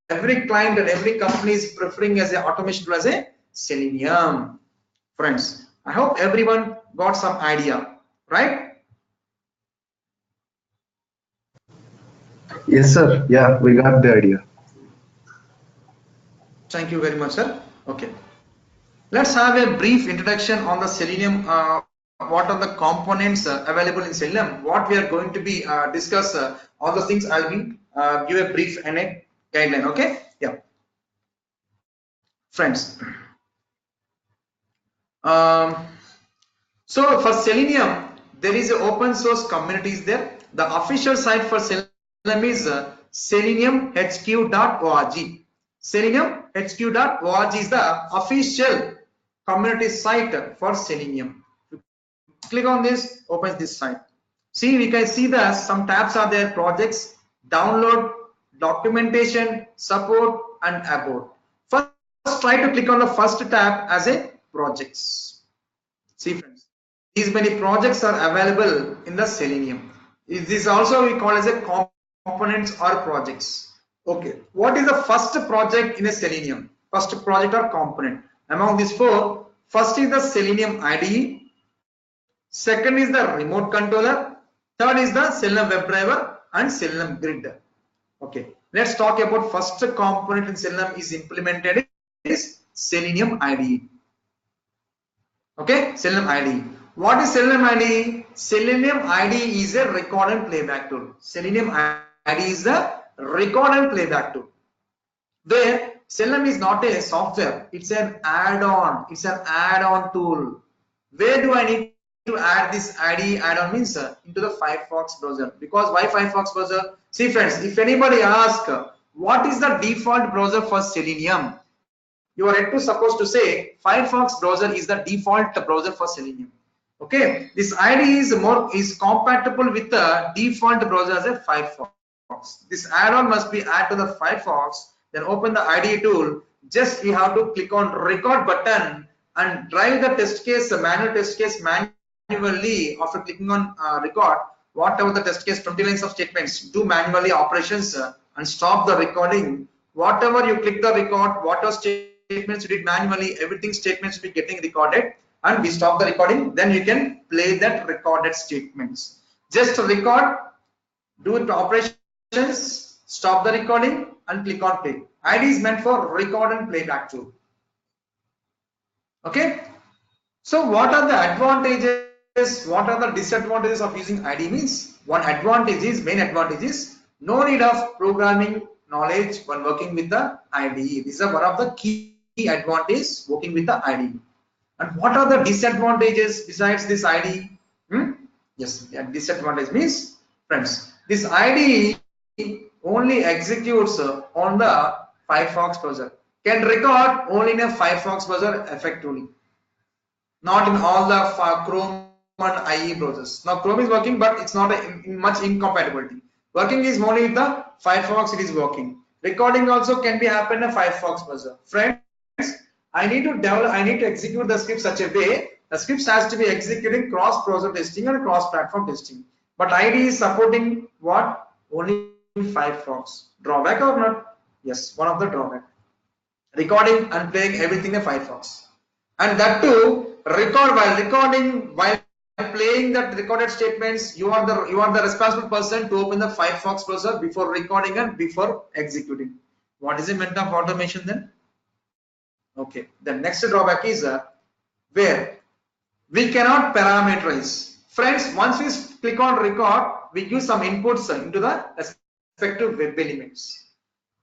every client and every company is preferring as a automation tool as a Selenium. Friends, I hope everyone got some idea, right? Yes, sir. Yeah, we got the idea. Thank you very much, sir. Okay, let's have a brief introduction on the Selenium. What are the components available in Selenium? What we are going to be discuss all the things. I'll be give a brief and a guideline. Okay, yeah, friends. So for Selenium, there is an open source community is there. The official site for Selenium is seleniumhq.org. Seleniumhq.org is the official community site for Selenium. Click on this, opens this site. See, we can see that some tabs are there: projects, download, documentation, support, and about. First, try to click on the first tab as a projects. See, friends, these many projects are available in the Selenium. This also we call as a components or projects. Okay, what is the first project in a Selenium? First project or component among these four. First is the Selenium Ide. Second is the remote controller. Third is the Selenium WebDriver and Selenium Grid. Okay, let's talk about first component in Selenium is implemented is Selenium Ide. Okay, Selenium Ide. What is Selenium Ide? Selenium Ide is a record and playback tool. Selenium Ide is a record and playback tool. Where Selenium is not a software, it's an add-on. It's an add-on tool. Where do I need to add this IDE? Add-on means into the Firefox browser. Because why Firefox browser? See, friends, if anybody asks what is the default browser for Selenium, you are supposed to say Firefox browser is the default browser for Selenium. Okay, this IDE is compatible with the default browser as a Firefox. This add-on must be added to the Firefox. Then open the IDE tool. Just we have to click on record button and drive the test case, the manual test case manually. After clicking on record, whatever the test case, 20 lines of statements, do manually operations and stop the recording. Whatever you click the record, whatever statements you did manually, everything statements will be getting recorded, and we stop the recording. Then you can play that recorded statements. Just record, do the operations, stop the recording, and click on play. IDE is meant for record and playback tool. Okay. So what are the advantages? What are the disadvantages of using IDE? Means one advantage is, main advantage is, no need of programming knowledge when working with the IDE. These are one of the key advantages working with the IDE. And what are the disadvantages besides this IDE? Yes, disadvantage means, friends, this IDE only executes on the Firefox browser, can record only in a Firefox browser effectively, not in all the Chrome and IE browsers. Now Chrome is working, but it's not much incompatibility. Working is only with the Firefox, it is working. Recording also can be happen in a Firefox browser. Friends, I need to execute the script such a way the scripts has to be executing cross-browser testing and cross-platform testing. But IDE is supporting what? Only Firefox. Drawback or not? Yes, one of the drawback. Recording and playing everything in Firefox. And that too, while playing that recorded statements, you are the responsible person to open the Firefox browser before recording and before executing. What is the meant of automation then? Okay, the next drawback is where we cannot parameterize. Friends, once we click on record, we give some inputs into the respective web elements.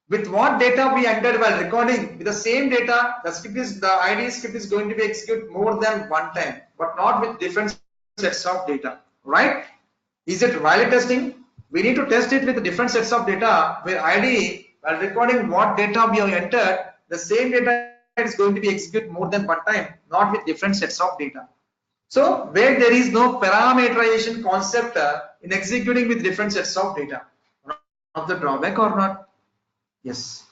With what data we entered while recording, with the same data, the IDE script is going to be executed more than one time, but not with different sets of data, right? Is it while testing? We need to test it with different sets of data where IDE, while recording what data we have entered, the same data is going to be executed more than one time, not with different sets of data. So where there is no parameterization concept in executing with different sets of data, of the drawback or not? Yes.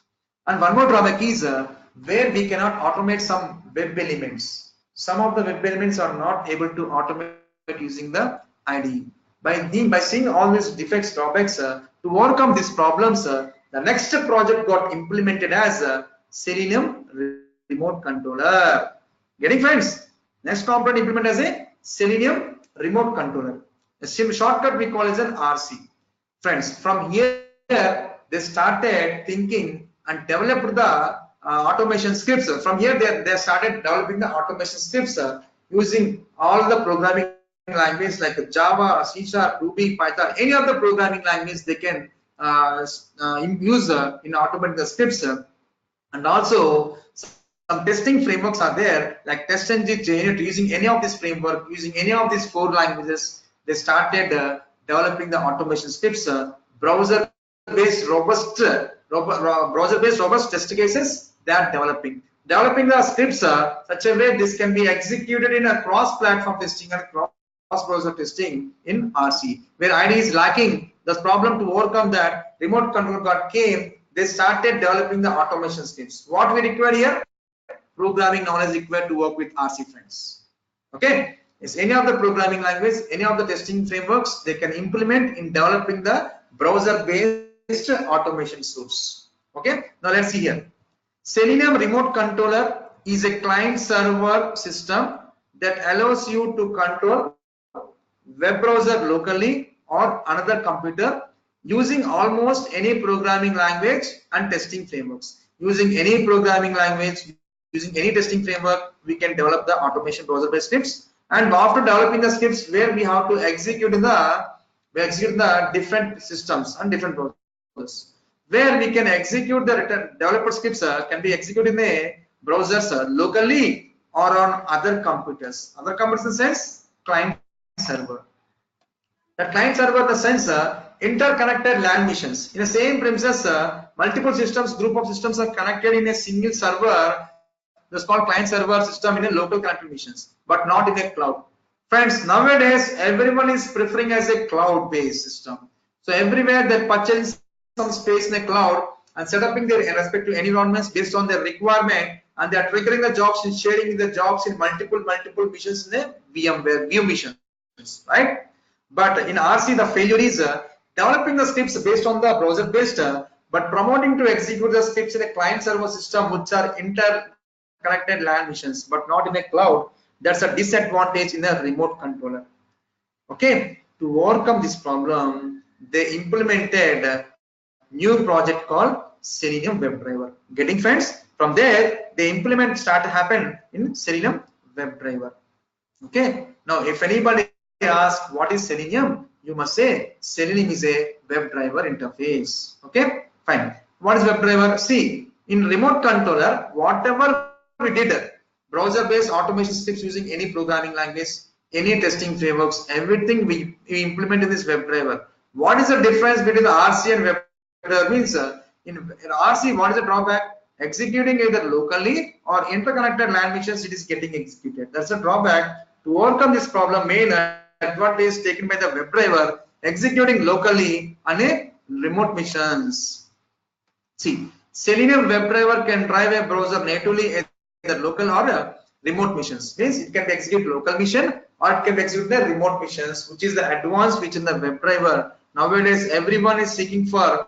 And one more drawback is where we cannot automate some web elements. Some of the web elements are not able to automate using the IDE. By seeing all these defects, drawbacks, to overcome these problems, the next project got implemented as Selenium remote controller. Getting friends? Next component implemented as a Selenium remote controller. A shortcut we call as an RC. Friends, from here they started thinking and developed the automation scripts. From here they started developing the automation scripts using all the programming languages like Java, C#, Ruby, Python, any of the programming language they can use in automating the scripts. And also some testing frameworks are there like testng, using any of this framework, using any of these 4 languages. They started developing the automation scripts, browser-based robust test cases. They are developing the scripts such a way this can be executed in a cross-platform testing and cross-browser testing in RC. Where IDE is lacking, the problem to overcome that, remote control got came. They started developing the automation scripts. What we require here? Programming knowledge required to work with RC, friends. Okay, is any of the programming language, any of the testing frameworks they can implement in developing the browser-based automation source. Okay, now let's see here. Selenium remote controller is a client-server system that allows you to control web browser locally or another computer using almost any programming language and testing frameworks. Using any programming language, using any testing framework, we can develop the automation browser-based scripts. And after developing the scripts, where we have to execute the different systems and different browsers. Where we can execute the developer scripts can be executed in a browsers locally or on other computers. Other computers in the sense client server. The client server in the sense interconnected LAN missions. In the same premises, multiple systems, group of systems are connected in a single server. That's called client server system in a local connected missions, but not in a cloud. Friends, nowadays everyone is preferring as a cloud-based system. So everywhere they're purchasing some space in a cloud and set up their respective environments based on their requirement, and they are triggering the jobs and sharing the jobs in multiple missions in a VMware missions, right? But in RC, the failure is developing the scripts based on the browser-based, but promoting to execute the scripts in a client-server system which are interconnected LAN missions, but not in a cloud. That's a disadvantage in a remote controller. Okay, to overcome this problem, they implemented a new project called Selenium WebDriver. Getting friends? From there, they start to happen in Selenium WebDriver. Okay. Now, if anybody asks what is Selenium, you must say Selenium is a WebDriver interface. Okay. Fine. What is WebDriver? See, in remote controller, whatever we did, browser-based automation scripts using any programming language, any testing frameworks, everything we implement in this WebDriver. What is the difference between the RC and driver means in RC, what is the drawback? Executing either locally or interconnected LAN missions, it is getting executed. That's a drawback. To overcome this problem, main advantage taken by the WebDriver, executing locally on a remote missions. See, Selenium WebDriver can drive a browser natively either local or remote missions. Means it can be executed local mission or it can be executed the remote missions, which is the advanced feature in the WebDriver. Nowadays, everyone is seeking for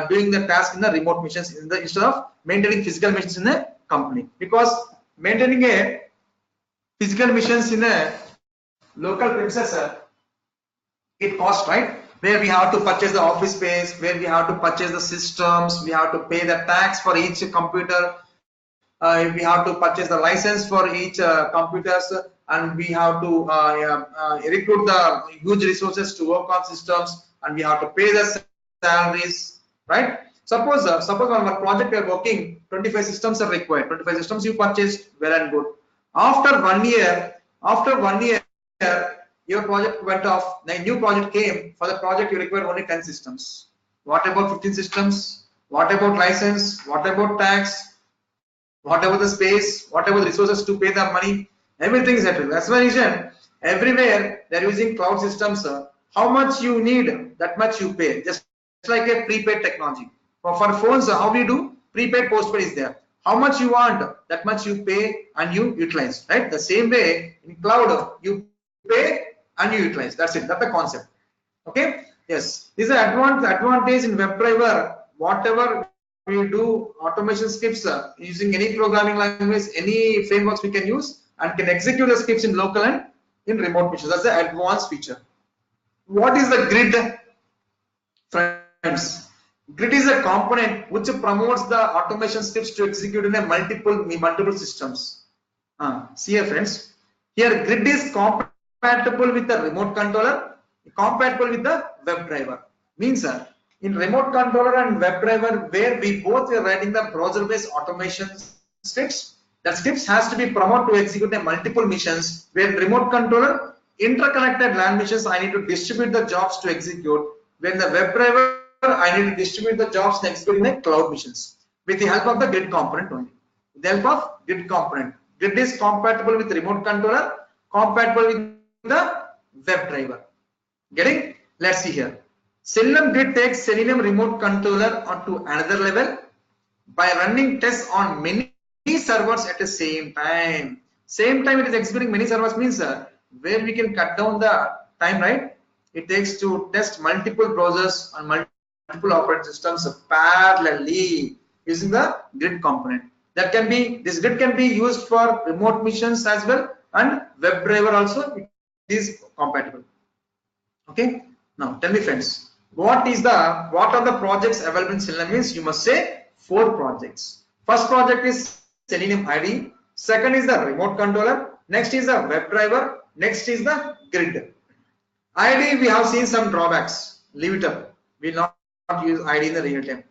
doing the task in the remote missions instead of maintaining physical missions in a company, because maintaining a physical missions in a local premises it costs, right? Where we have to purchase the office space, where we have to purchase the systems, we have to pay the tax for each computer, we have to purchase the license for each computers, and we have to recruit the huge resources to work on systems, and we have to pay the salaries, right? Suppose on our project we are working, 25 systems are required. 25 systems you purchased, well and good. After 1 year, your project went off. A new project came. For the project you require only 10 systems. What about 15 systems? What about license? What about tax? What about the space? What about the resources to pay the money? Everything is settled. That's why reason everywhere they are using cloud systems. How much you need, that much you pay. Just like a prepaid technology. For phones, how we do? Prepaid, postpaid is there. How much you want, that much you pay and you utilize. Right? The same way in cloud, you pay and you utilize. That's it. That's the concept. Okay. Yes. This is an advantage in WebDriver. Whatever we do, automation scripts using any programming language, any frameworks we can use, and can execute the scripts in local and in remote missions. That's the advanced feature. What is the grid, friends? Grid is a component which promotes the automation scripts to execute in a multiple systems. See here, friends. Here, grid is compatible with the remote controller, compatible with the WebDriver. Means in remote controller and WebDriver, where we both are writing the browser-based automation scripts, that scripts has to be promoted to execute a multiple missions. Where remote controller, interconnected LAN missions, I need to distribute the jobs to execute. When the WebDriver, I need to distribute the jobs and execute in the cloud missions with the help of the grid component only. With the help of grid component. Grid is compatible with remote controller, compatible with the WebDriver. Getting? Let's see here. Selenium Grid takes Selenium remote controller onto another level by running tests on many servers at the same time. Same time it is executing many servers means where we can cut down the time, right? It takes to test multiple browsers on multiple operating systems parallelly using the grid component. That can be, this grid can be used for remote missions as well, and WebDriver also it is compatible. Okay. Now tell me, friends, what are the projects available in Selenium? Means you must say 4 projects. First project is Selenium Ide. Second is the remote controller. Next is the WebDriver. Next is the grid. Ide, we have seen some drawbacks. Leave it up. We will not use Ide in the real time.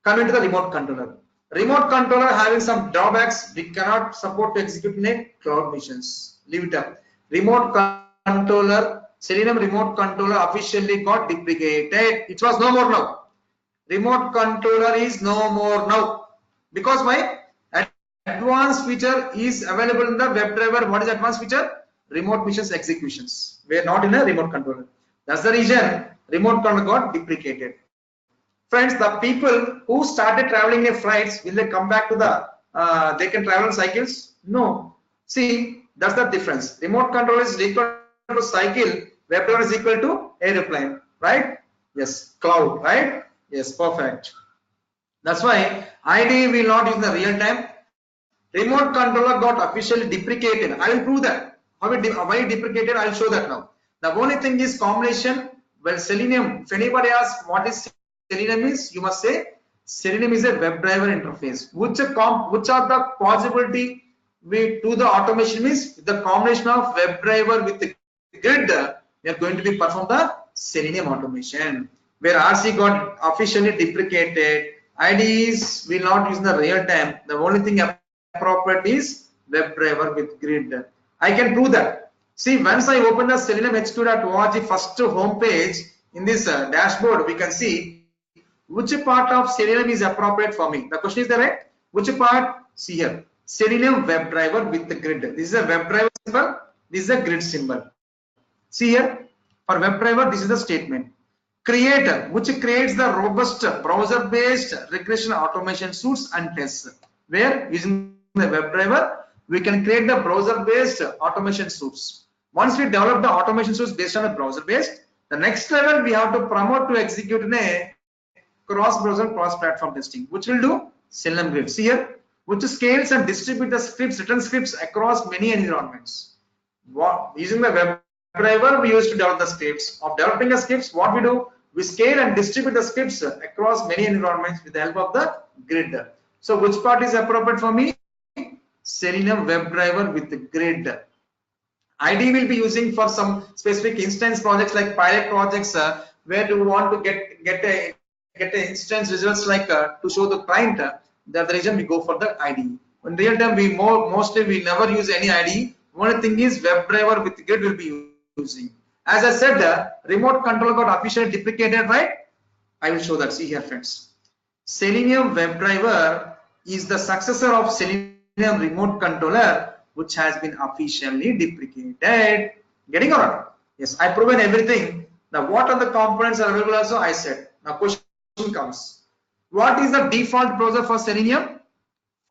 Coming to the remote controller. Remote controller having some drawbacks. We cannot support to execute in a cloud missions. Leave it up. Remote controller, Selenium remote controller officially got deprecated. It was no more now. Remote controller is no more now. Because why? Advanced feature is available in the WebDriver. What is advanced feature? Remote missions executions. We are not in a remote controller. That's the reason remote controller got deprecated. Friends, the people who started traveling in flights, will they come back to the, they can travel on cycles? No. See, that's the difference. Remote controller is equal to cycle, WebDriver is equal to airplane, right? Yes, cloud, right? Yes, perfect. That's why Ide will not use in the real time. Remote controller got officially deprecated. I will prove that. Why deprecated? I will show that now. The only thing is combination. Well, Selenium, if anybody asks what is Selenium is, you must say Selenium is a WebDriver interface. Which are the possibility we do the automation means the combination of WebDriver with the grid, we are going to be perform the Selenium automation. Where RC got officially deprecated, IDEs will not use in the real time. The only thing appropriate is WebDriver with grid. I can prove that. See, once I open the seleniumhq.org first home page, in this dashboard, we can see which part of Selenium is appropriate for me? The question is there, right? Which part? See here, Selenium WebDriver with the grid. This is a WebDriver symbol. This is a grid symbol. See here, for WebDriver, this is the statement. Creator, which creates the robust browser-based regression automation suites and tests. Where using the WebDriver, we can create the browser-based automation suites. Once we develop the automation suites based on the browser-based, the next level we have to promote to execute in a cross-browser, cross-platform testing, which will do Selenium Grid. See here, which scales and distributes the scripts, written scripts across many environments. Using the WebDriver, we used to develop the scripts. Of developing the scripts, what we do? We scale and distribute the scripts across many environments with the help of the grid. So, which part is appropriate for me? Selenium WebDriver with the grid. IDE will be using for some specific instance projects like pilot projects where you want to get a instance results like to show the client. That's the reason we go for the IDE. In real time, we mostly we never use any IDE. One thing is WebDriver with grid will be using. As I said, remote control got officially deprecated, right? I will show that. See here, friends. Selenium WebDriver is the successor of Selenium remote controller, which has been officially deprecated. Getting on? Yes, I proven everything. Now, what are the components are available? Also, I said. Now, question comes. What is the default browser for Selenium?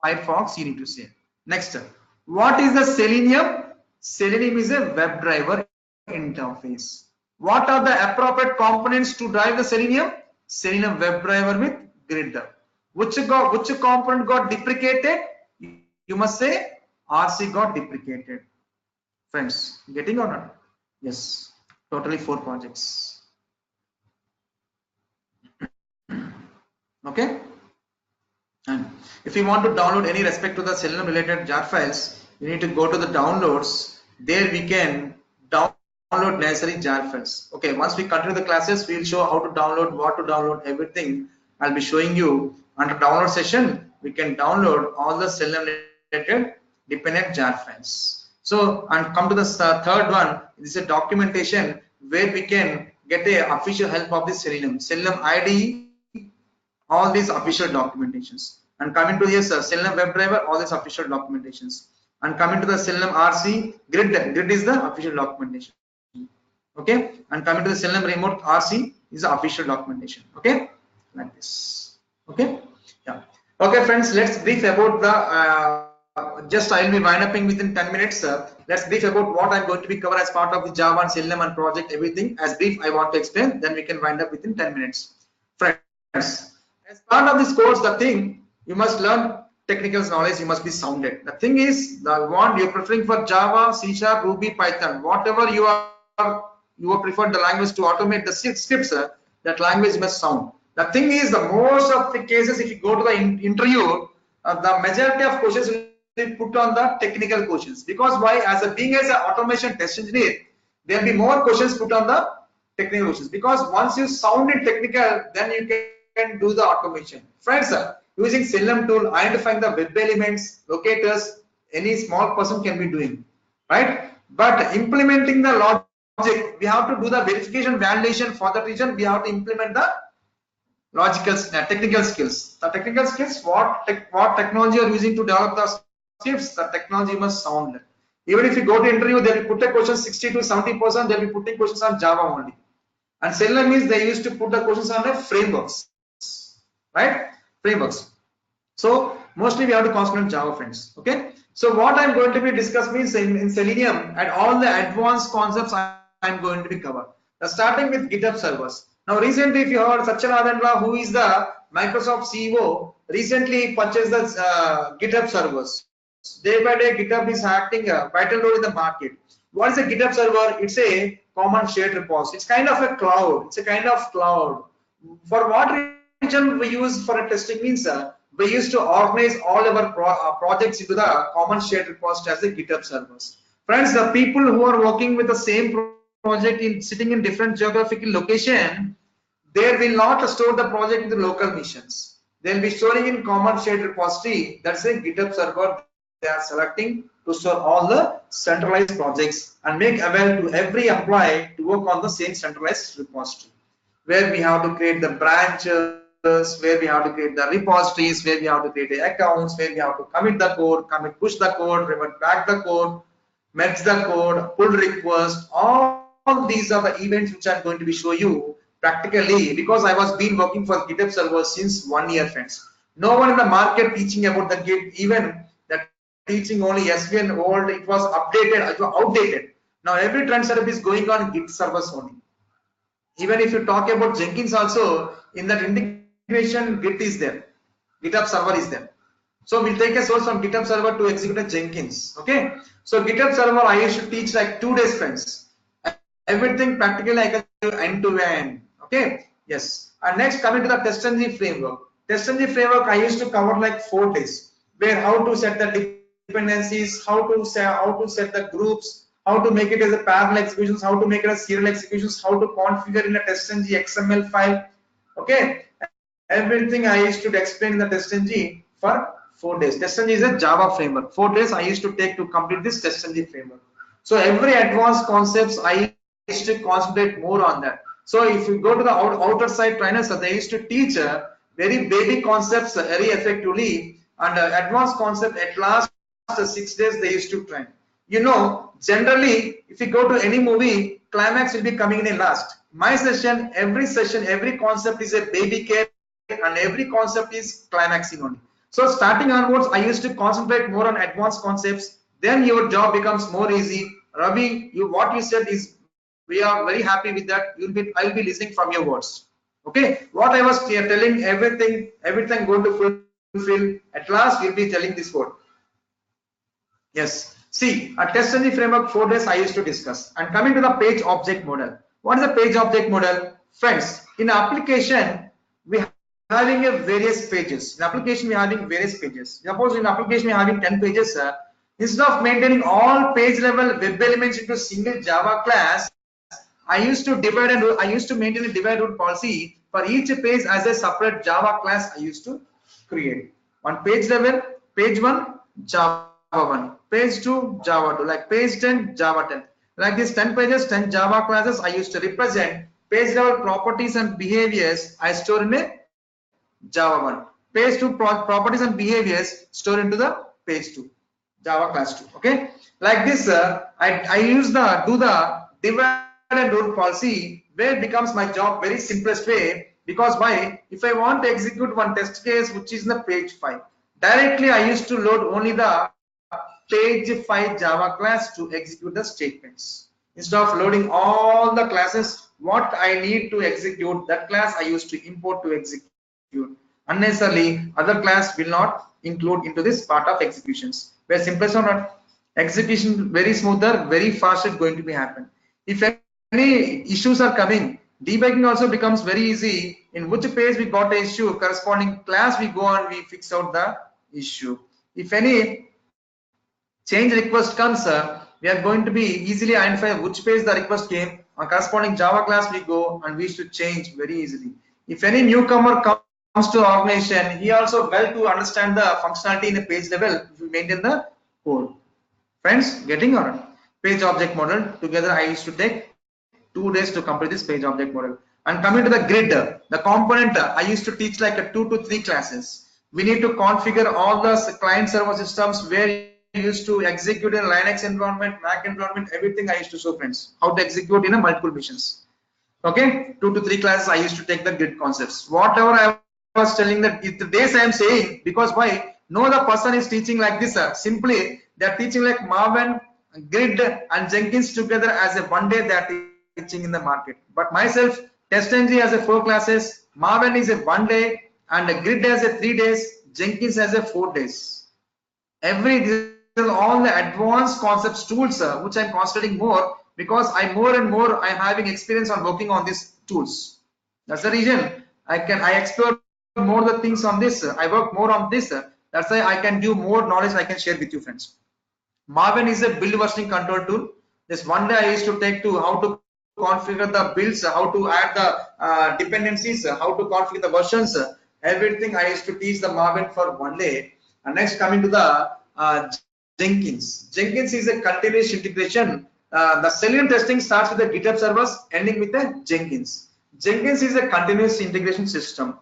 Firefox. You need to say. Next, what is the Selenium? Selenium is a WebDriver interface. What are the appropriate components to drive the Selenium? Selenium WebDriver with grid. Which component got deprecated? You must say RC got deprecated. Friends, getting or not? Yes, totally 4 projects. Okay. And if you want to download any respect to the Selenium related jar files, you need to go to the downloads. There we can download necessary jar files. Okay, once we continue the classes, we will show how to download, what to download, everything. I'll be showing you under download session. We can download all the Selenium related dependent jar files. So, and come to the third one. This is a documentation where we can get a official help of this Selenium Ide, all these official documentations. And coming to here, Selenium WebDriver, all these official documentations. And coming to the Selenium RC, grid is the official documentation. Okay, and coming to the Selenium remote RC is the official documentation. Okay, like this. Okay, yeah. Okay, friends, let's brief about the just I will be wind upping within 10 minutes. Let's brief about what I'm going to be cover as part of the Java and Selenium and project, everything as brief I want to explain. Then we can wind up within 10 minutes. Friends, as part of this course, the thing you must learn technical knowledge. You must be sounded. The thing is, the one you're preferring for Java, C#, Ruby, Python, whatever you prefer the language to automate the scripts. That language must sound. The thing is, the most of the cases, if you go to the interview, the majority of questions will be put on the technical questions. Because why? Being as an automation test engineer, there will be more questions put on the technical questions. Because once you sound it technical, then you can do the automation. Friends, using Selenium tool, identifying the web elements, locators, any small person can be doing, right? But implementing the logic, we have to do the verification validation. For that reason, we have to implement the logical technical skills. The technical skills, what technology you are using to develop the scripts, the technology must sound. Even if you go to interview, they will put a question 60 to 70%, they will be putting questions on Java only. And Selenium means they used to put the questions on the frameworks, right? Frameworks. So mostly we have to concentrate on Java, friends. Okay. So what I'm going to be discussing is in Selenium and all the advanced concepts I'm going to be covered. Starting with GitHub servers. Now recently, if you heard Satyanarayana, who is the Microsoft CEO, recently purchased the GitHub servers. Day by day, GitHub is acting a vital role in the market. What is a GitHub server? It's a common shared repository. It's kind of a cloud. It's a kind of cloud. For what reason we use for a testing means we used to organize all our projects into the common shared repository as the GitHub servers. Friends, the people who are working with the same project sitting in different geographical location, they will not store the project in the local missions. They will be storing in common shared repository. That's a GitHub server they are selecting to store all the centralized projects and make available to every employee to work on the same centralized repository, where we have to create the branches, where we have to create the repositories, where we have to create the accounts, where we have to commit the code, push the code, revert back the code, merge the code, pull request. All these are the events which I'm going to be show you practically, because I was been working for GitHub server since 1 year, friends. No one in the market teaching about the Git, even that teaching only SVN old, it was updated, it was outdated. Now every trend setup is going on Git servers only. Even if you talk about Jenkins also, in that integration, Git is there, GitHub server is there. So we'll take a source from GitHub server to execute a Jenkins. Okay. So GitHub server I used to teach like 2 days, friends. Everything practically I can do end to end. Okay. Yes. And next, coming to the testng framework. Testng framework I used to cover like 4 days, where how to set the dependencies, how to set the groups, how to make it as a parallel executions, how to make it as serial executions, how to configure in a testng XML file. Okay. Everything I used to explain in the testng for 4 days. Testng is a Java framework. 4 days I used to take to complete this testng framework. So every advanced concepts I used to concentrate more on that. So if you go to the outer side trainers, they used to teach very basic concepts very effectively, and advanced concept at last 6 days they used to train. You know, generally if you go to any movie, climax will be coming in last. My session, every concept is a baby care, and every concept is climaxing only. So starting onwards, I used to concentrate more on advanced concepts. Then your job becomes more easy. Ravi, what you said is, we are very happy with that. I'll be listening from your words. Okay, what I was telling, everything going to fulfill. At last, you'll be telling this word. Yes. See, a testng framework 4 days I used to discuss. And coming to the page object model. What is the page object model? Friends, in application, we having a various pages. In application, we are having various pages. Suppose in application, we are having 10 pages. Instead of maintaining all page level web elements into single Java class, I used to maintain a divide root policy for each page as a separate Java class. I used to create one page level, page 1 Java 1, page 2 Java 2, like page 10 Java 10. Like this 10 pages, 10 Java classes I used to represent. Page level properties and behaviors I store in a Java 1. Page 2 properties and behaviors store into the page 2 Java class 2. Okay, like this I use the divide and root policy, where it becomes my job very simplest way. Because why? If I want to execute one test case which is in the page 5, directly I used to load only the page 5 Java class to execute the statements. Instead of loading all the classes, what I need to execute, that class I used to import to execute. Unnecessarily, other class will not include into this part of executions. Where simplest or not, execution very smoother, very fast it's going to be happen. If any issues are coming, debugging also becomes very easy. In which page we got an issue, corresponding class we go on, we fix out the issue. If any change request comes, we are going to be easily identify which page the request came. On corresponding Java class we go and we should change very easily. If any newcomer comes to organization, he also well to understand the functionality in a page level if we maintain the code. Friends, getting on page object model together I used to take 2 days to complete this page object model. And coming to the grid, the component, I used to teach like a 2 to 3 classes. We need to configure all the client server systems where you used to execute in Linux environment, Mac environment, everything I used to show, friends, how to execute in a multiple missions. Okay, 2 to 3 classes I used to take the grid concepts. Whatever I was telling, that the days I am saying, because why? No other person is teaching like this, simply they are teaching like Maven, Grid and Jenkins together as a 1 day they are teaching in the market. But myself, testng has a 4 classes, Maven is a 1 day, and Grid has a 3 days, Jenkins has a 4 days. All the advanced concepts tools which I'm concentrating more, because I'm more and more I'm having experience on working on these tools. That's the reason I explore more the things on this. I work more on this. That's why I can give more knowledge I can share with you, friends. Maven is a build versioning control tool. This 1 day I used to take to how to configure the builds, how to add the dependencies, how to configure the versions. Everything I used to teach the Maven for 1 day. And next, coming to the Jenkins. Jenkins is a continuous integration. The Selenium testing starts with the GitHub servers, ending with the Jenkins. Jenkins is a continuous integration system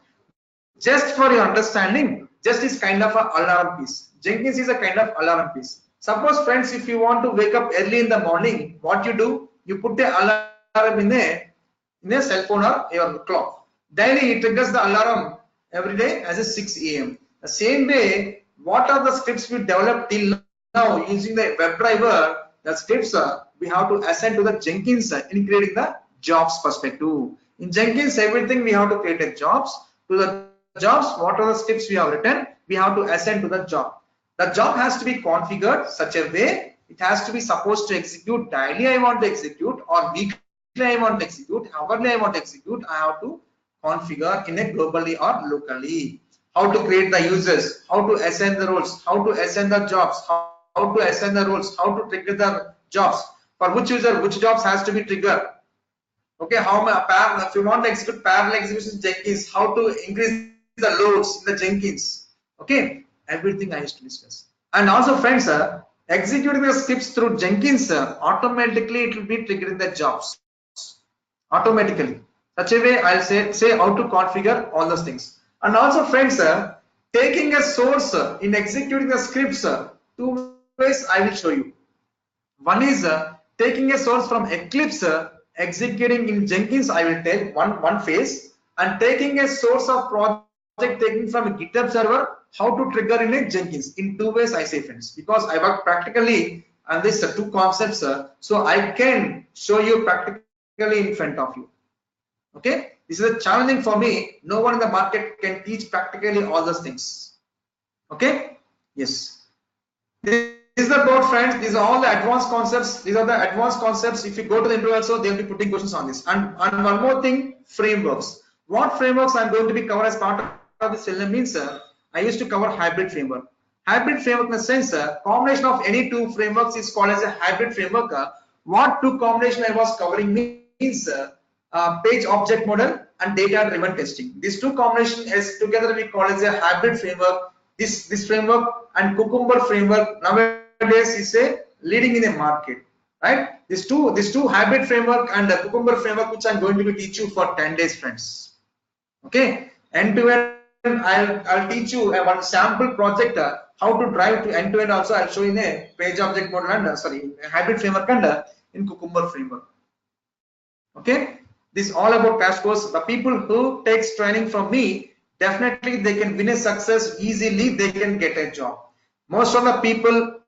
Just for your understanding, just is kind of an alarm piece. Jenkins is a kind of alarm piece. Suppose friends, if you want to wake up early in the morning, what you do? You put the alarm in a cell phone or your clock. Daily it triggers the alarm every day as a 6 a.m. The same way, what are the scripts we developed till now using the WebDriver? The scripts we have to assign to the Jenkins in creating the jobs perspective. In Jenkins, everything we have to create a jobs. To the jobs, what are the scripts we have written? We have to assign to the job. The job has to be configured such a way it has to be supposed to execute daily. I want to execute, or weekly I want to execute, hourly I want to execute. I have to configure in a globally or locally. How to create the users, how to assign the roles, how to assign the jobs, how to assign the roles, how to trigger the jobs, for which user which jobs has to be triggered. Okay, if you want to execute parallel execution Jenkins, how to increase the loads in the Jenkins. Okay, everything I used to discuss. And also friends, executing the scripts through Jenkins, automatically it will be triggering the jobs automatically. Such a way I'll say how to configure all those things. And also friends, taking a source in executing the scripts, two ways I will show you. One is taking a source from Eclipse, executing in Jenkins. I will take one phase, and taking a source of project taking from a GitHub server, how to trigger in a Jenkins. In two ways I say friends, because I work practically on these two concepts, so I can show you practically in front of you. Okay, this is a challenging for me. No one in the market can teach practically all those things. Okay, yes. This is the board, friends. These are all the advanced concepts. These are the advanced concepts. If you go to the interview also, they'll be putting questions on this. And one more thing, frameworks. What frameworks I'm going to be covered as part of the Selenium means, I used to cover hybrid framework. Hybrid framework in the sense, combination of any two frameworks is called as a hybrid framework. What two combination I was covering means page object model and data driven testing. These two combinations as together we call as a hybrid framework. This framework and Cucumber framework nowadays is a leading in the market, right? These two hybrid framework and the Cucumber framework, which I'm going to be teach you for 10 days, friends. Okay, end to end I'll teach you one sample project, how to drive to end to end. Also I'll show you in a page object model and hybrid framework and in Cucumber framework. Okay, this is all about crash course. The people who takes training from me, definitely they can win a success easily. They can get a job. Most of the people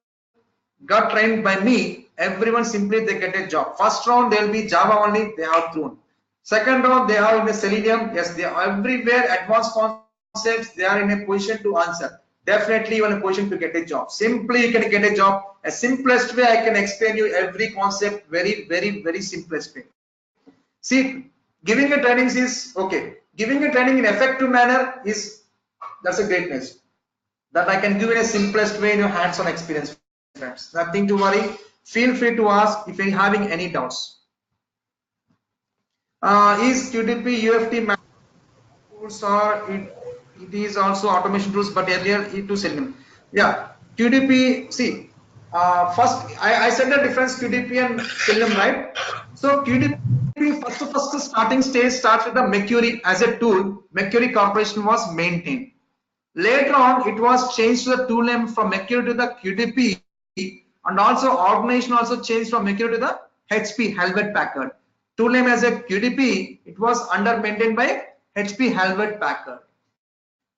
got trained by me. Everyone simply they get a job. First round they'll be Java only. They have thrown. Second round they are in the Selenium. Yes, they are everywhere. Advanced concepts. They are in a position to answer. Definitely you are in a position to get a job. Simply you can get a job. A simplest way I can explain you every concept. Very simplest way. See, giving a training is okay. Giving a training in effective manner is that's a greatness that I can give in a simplest way in your hands-on experience, friends. Nothing to worry. Feel free to ask if you're having any doubts. Is QTP UFT tools or it is also automation tools, but earlier it to Selenium. Yeah, QTP. See, first I said the difference QTP and Selenium, right? So QTP first starting stage starts with the Mercury as a tool. Mercury Corporation was maintained. Later on, it was changed to the tool name from Mercury to the QTP, and also organization also changed from Mercury to the HP Hewlett Packard. Tool name as a QTP, it was under maintained by HP Hewlett Packard.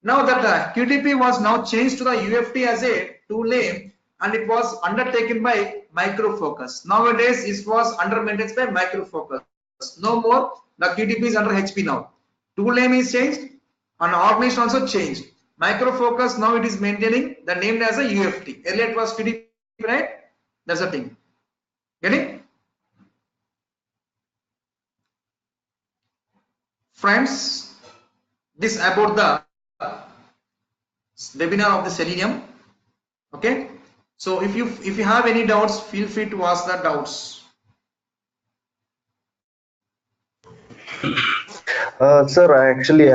Now that QTP was now changed to the UFT as a tool name, and it was undertaken by Micro Focus. Nowadays, it was under maintenance by Micro Focus. No more, the QTP is under HP now. Tool name is changed and organization also changed. Micro Focus now it is maintaining the name as a UFT. Earlier it was QTP, right? That's the thing. Getting? Friends, this about the webinar of the Selenium. Okay. So if you have any doubts, feel free to ask the doubts. Sir, I actually